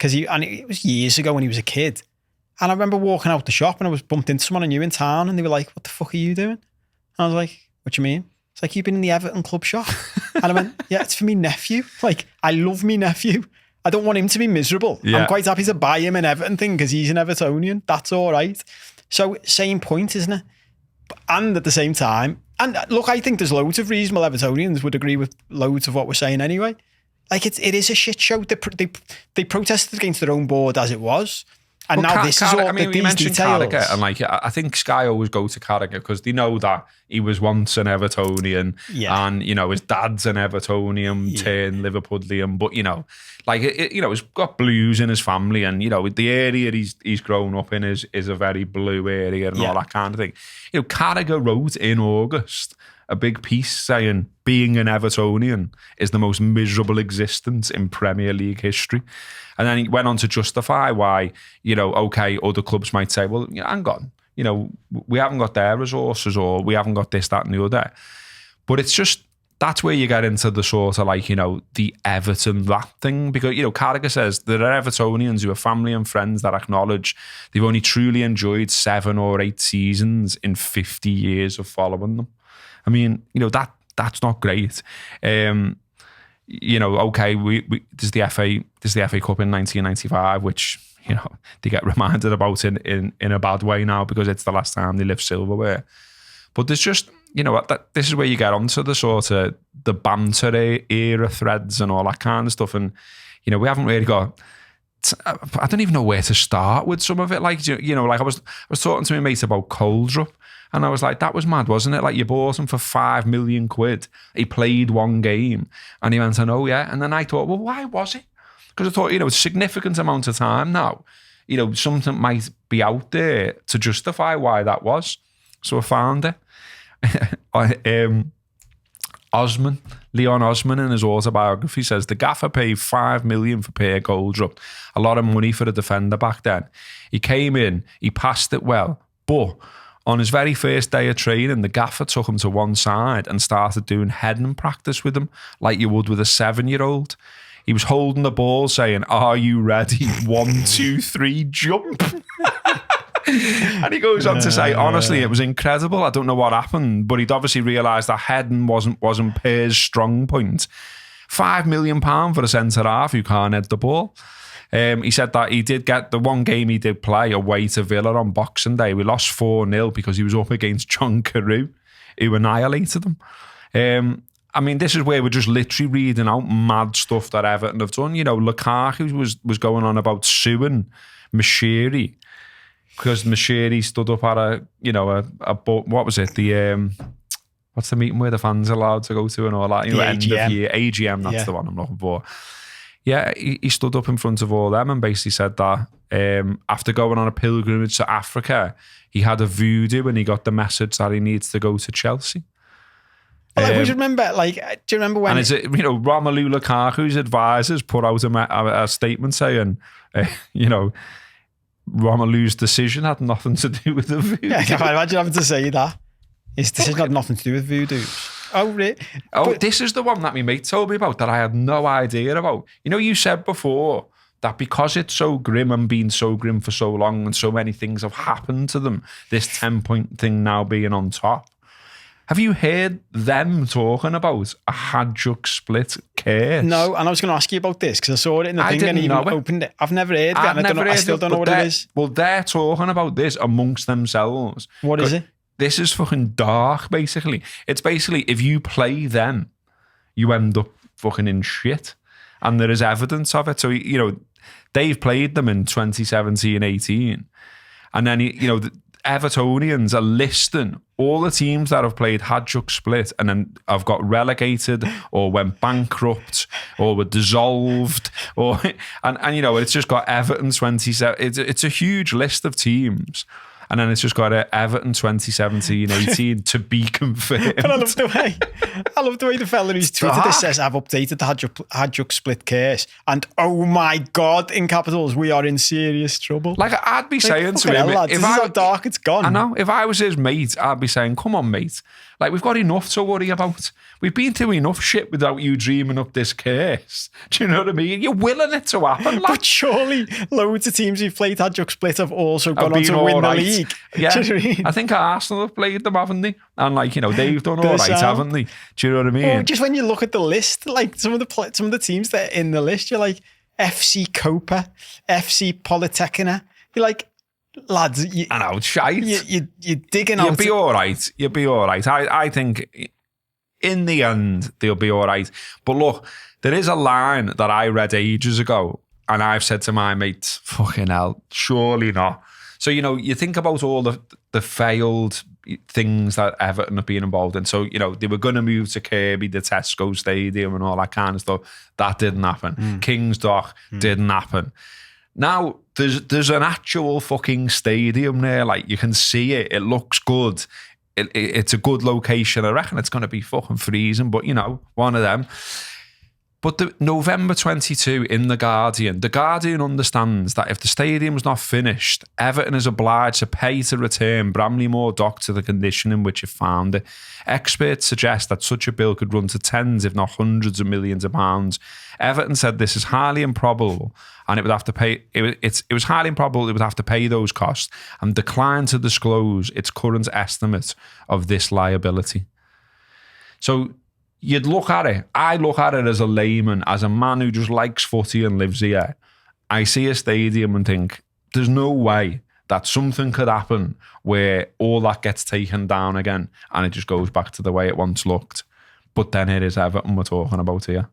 and it was years ago when he was a kid. And I remember walking out the shop and I was bumped into someone I knew in town, and they were like, "What the fuck are you doing?" And I was like, "What do you mean?" It's like, "You've been in the Everton club shop." And I went, "Yeah, it's for me nephew. Like, I love me nephew. I don't want him to be miserable. I'm quite happy to buy him an Everton thing because he's an Evertonian. That's all right." So, same point, isn't it? And at the same time, and look, I think there's loads of reasonable Evertonians would agree with loads of what we're saying anyway. Like, it is a shit show. They protested against their own board as it was. And Well, now this is all I mean, we these mentioned details. Carragher, and like I think Sky always go to Carragher because they know that he was once an Evertonian, and you know his dad's an Evertonian turned Liverpudlian, but you know, like you know, he's got blues in his family, and you know the area he's grown up in is a very blue area and all that kind of thing. You know, Carragher wrote in August a big piece saying being an Evertonian is the most miserable existence in Premier League history. And then he went on to justify why, you know, okay, other clubs might say, well, hang on, you know, we haven't got their resources or we haven't got this, that and the other. But it's just, that's where you get into the sort of like, you know, the Everton that thing. Because, you know, Carragher says there are Evertonians who are family and friends that acknowledge they've only truly enjoyed 7 or 8 seasons in 50 years of following them. I mean, you know, that's not great. You know, okay, there's the FA Cup in 1995, which, you know, they get reminded about in a bad way now because it's the last time they lift silverware. But there's just, you know, this is where you get onto the sort of the banter era threads and all that kind of stuff. And, you know, we haven't really got, I don't even know where to start with some of it. Like, you know, like I was talking to my mate about Coldrup. And I was like, that was mad, wasn't it? Like you bought him for £5 million. He played 1 game. And he went, oh yeah. And then I thought, well, why was it? Because I thought, you know, it's a significant amount of time now. You know, something might be out there to justify why that was. So I found it. Leon Osman in his autobiography says, the gaffer paid £5 million for Per Goldrup. A lot of money for a defender back then. He came in, he passed it well, but on his very first day of training, the gaffer took him to one side and started doing heading practice with him like you would with a 7-year-old. He was holding the ball saying, are you ready? 1, 2, 3, jump. And he goes on to say, honestly, it was incredible. I don't know what happened, but he'd obviously realised that heading wasn't Per's strong point. £5 million for a centre-half who can't head the ball. He said that he did get the 1 game he did play away to Villa on Boxing Day. We lost 4-0 because he was up against John Carew, who annihilated him. I mean, this is where we're just literally reading out mad stuff that Everton have done. You know, Lukaku was going on about suing Mashiri because Mashiri stood up at what was it? What's the meeting where the fans are allowed to go to and all that? You know, end of year, AGM, that's the one I'm looking for. Yeah, he stood up in front of all them and basically said that after going on a pilgrimage to Africa, he had a voodoo and he got the message that he needs to go to Chelsea. Like, we should remember, like, do you remember when... And is it, you know, Romelu Lukaku's advisors put out a statement saying, you know, Romelu's decision had nothing to do with the voodoo. Yeah, can I imagine having to say that? His decision had nothing to do with voodoo. Oh, really? Oh, this is the one that my mate told me about that I had no idea about. You know, you said before that because it's so grim and been so grim for so long and so many things have happened to them, this 10-point thing now being on top. Have you heard them talking about a Hadjuk split curse? No, and I was going to ask you about this because I saw it in the thing and even opened it. I've never heard of it. I still don't know what it is. Well, they're talking about this amongst themselves. What is it? This is fucking dark, basically. It's basically if you play them, you end up fucking in shit. And there is evidence of it. So, you know, they've played them in 2017-18. And then, you know, the Evertonians are listing all the teams that have played Hadjuk split and then have got relegated or went bankrupt or were dissolved. And you know, it's just got Everton 27. It's a huge list of teams. And then it's just got Everton 2017-18 to be confirmed. But I love the way the fella who's tweeted this says, I've updated the Hadjuk split case. And oh my God, in capitals, we are in serious trouble. Like I'd be saying to him, this is how dark it's gone. I know. If I was his mate, I'd be saying, come on, mate. Like, we've got enough to worry about. We've been through enough shit without you dreaming up this case. Do you know what I mean? You're willing it to happen. Like. But surely loads of teams who've played Hadjuk split have also gone on to win the league. Yeah. Do you know what I mean? I think Arsenal have played them, haven't they? And like, you know, they've done all right, haven't they? Do you know what I mean? Or just when you look at the list, like some of the teams that are in the list, you're like, FC Copa, FC Polytechnica. You're like, lads, I know, shite. You're digging out. You'll be all right. You'll be all right. I think in the end, they'll be all right. But look, there is a line that I read ages ago, and I've said to my mates, fucking hell, surely not. So, you know, you think about all the failed things that Everton have been involved in. So, you know, they were going to move to Kirby, the Tesco Stadium and all that kind of stuff. That didn't happen. King's Dock didn't happen. Now, there's an actual fucking stadium there. Like, you can see it. It looks good. It's a good location. I reckon it's going to be fucking freezing, but, you know, one of them. But the November 22 in The Guardian understands that if the stadium's not finished, Everton is obliged to pay to return Bramley-Moore Dock to the condition in which it found it. Experts suggest that such a bill could run to tens, if not hundreds of millions of pounds. Everton said this is highly improbable, and it would have to pay. It was highly improbable it would have to pay those costs, and declined to disclose its current estimate of this liability. So you'd look at it. I look at it as a layman, as a man who just likes footy and lives here. I see a stadium and think, there's no way that something could happen where all that gets taken down again and it just goes back to the way it once looked. But then it is Everton we're talking about here.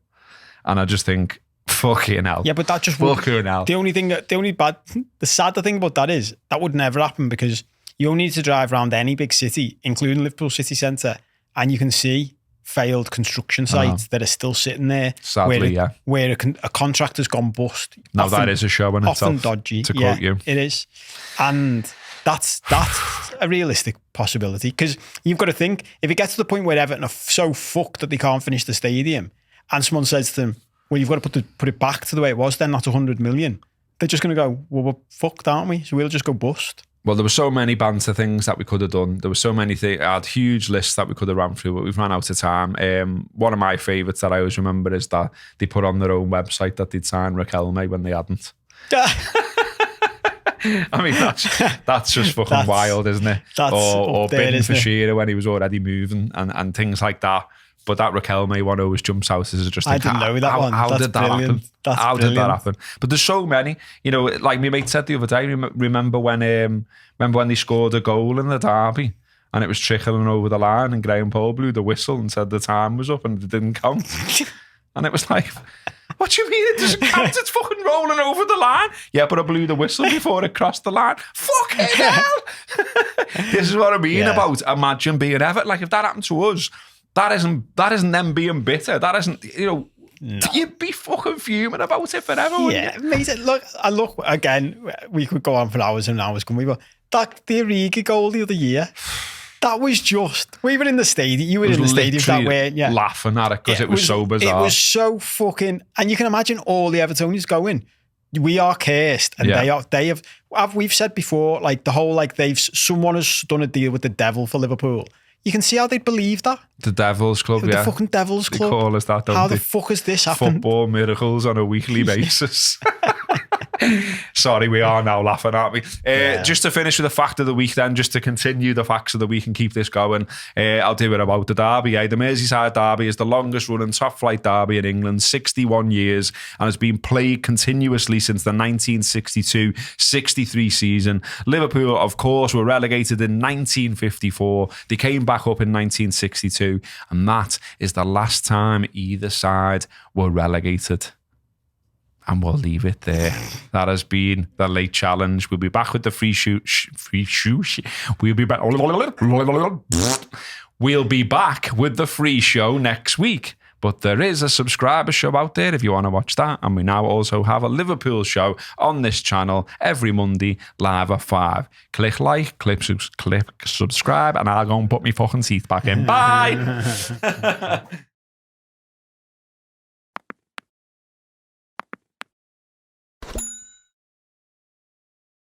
And I just think, fucking hell. Yeah, but that just fucking hell. The sadder thing about that is that would never happen, because you only need to drive around any big city, including Liverpool city centre, and you can see failed construction sites that are still sitting there. Sadly, where a contractor's gone bust. Now that is a show in itself. Often dodgy. To quote you. It is. And that's a realistic possibility, because you've got to think, if it gets to the point where Everton are so fucked that they can't finish the stadium, and someone says to them, well, you've got to put it back to the way it was then, that's 100 million. They're just going to go, well, we're fucked, aren't we? So we'll just go bust. Well, there were so many banter things that we could have done. There were so many things. I had huge lists that we could have ran through, but we've run out of time. One of my favourites that I always remember is that they put on their own website that they'd signed Raquelme when they hadn't. I mean, that's just fucking wild, isn't it? Or bidding for Shearer when he was already moving and things like that. But that Raquelme one always jumps out as just like, I didn't know that one. How did that happen? How did that happen? But there's so many. You know, like my mate said the other day, remember when they scored a goal in the derby and it was trickling over the line and Graham Poll blew the whistle and said the time was up and it didn't count. And it was like, what do you mean it doesn't count? It's fucking rolling over the line. Yeah, but I blew the whistle before it crossed the line. Fucking hell. This is what I mean about imagine being Everton. Like, if that happened to us, that isn't them being bitter. That isn't, you know, you'd be fucking fuming about it forever, wouldn't you? Amazing. Look, again, we could go on for hours and hours, couldn't we? But the Origi goal the other year, that was just, we were in the stadium, you were in the stadium that way, laughing at it because it was so bizarre. It was so fucking, and you can imagine all the Evertonians going, we are cursed, and they have, we've said before, like the whole, like someone has done a deal with the devil for Liverpool. You can see how they believe that. The Devil's Club, the fucking Devil's Club. They call us that, don't how they? The fuck has this happened? Football miracles on a weekly basis. Sorry, we are now laughing, aren't we? Just to finish with the fact of the week then, just to continue the facts of the week and keep this going, I'll do it about the derby. The Merseyside derby is the longest running top flight derby in England, 61 years, and has been played continuously since the 1962-63 season. Liverpool, of course, were relegated in 1954. They came back up in 1962, and that is the last time either side were relegated. And we'll leave it there. That has been the Late Challenge. We'll be back with the free shoe. We'll be back. We'll be back with the free show next week. But there is a subscriber show out there if you want to watch that. And we now also have a Liverpool show on this channel every Monday, live at 5. Click like, click subscribe, and I'll go and put my fucking teeth back in. Bye.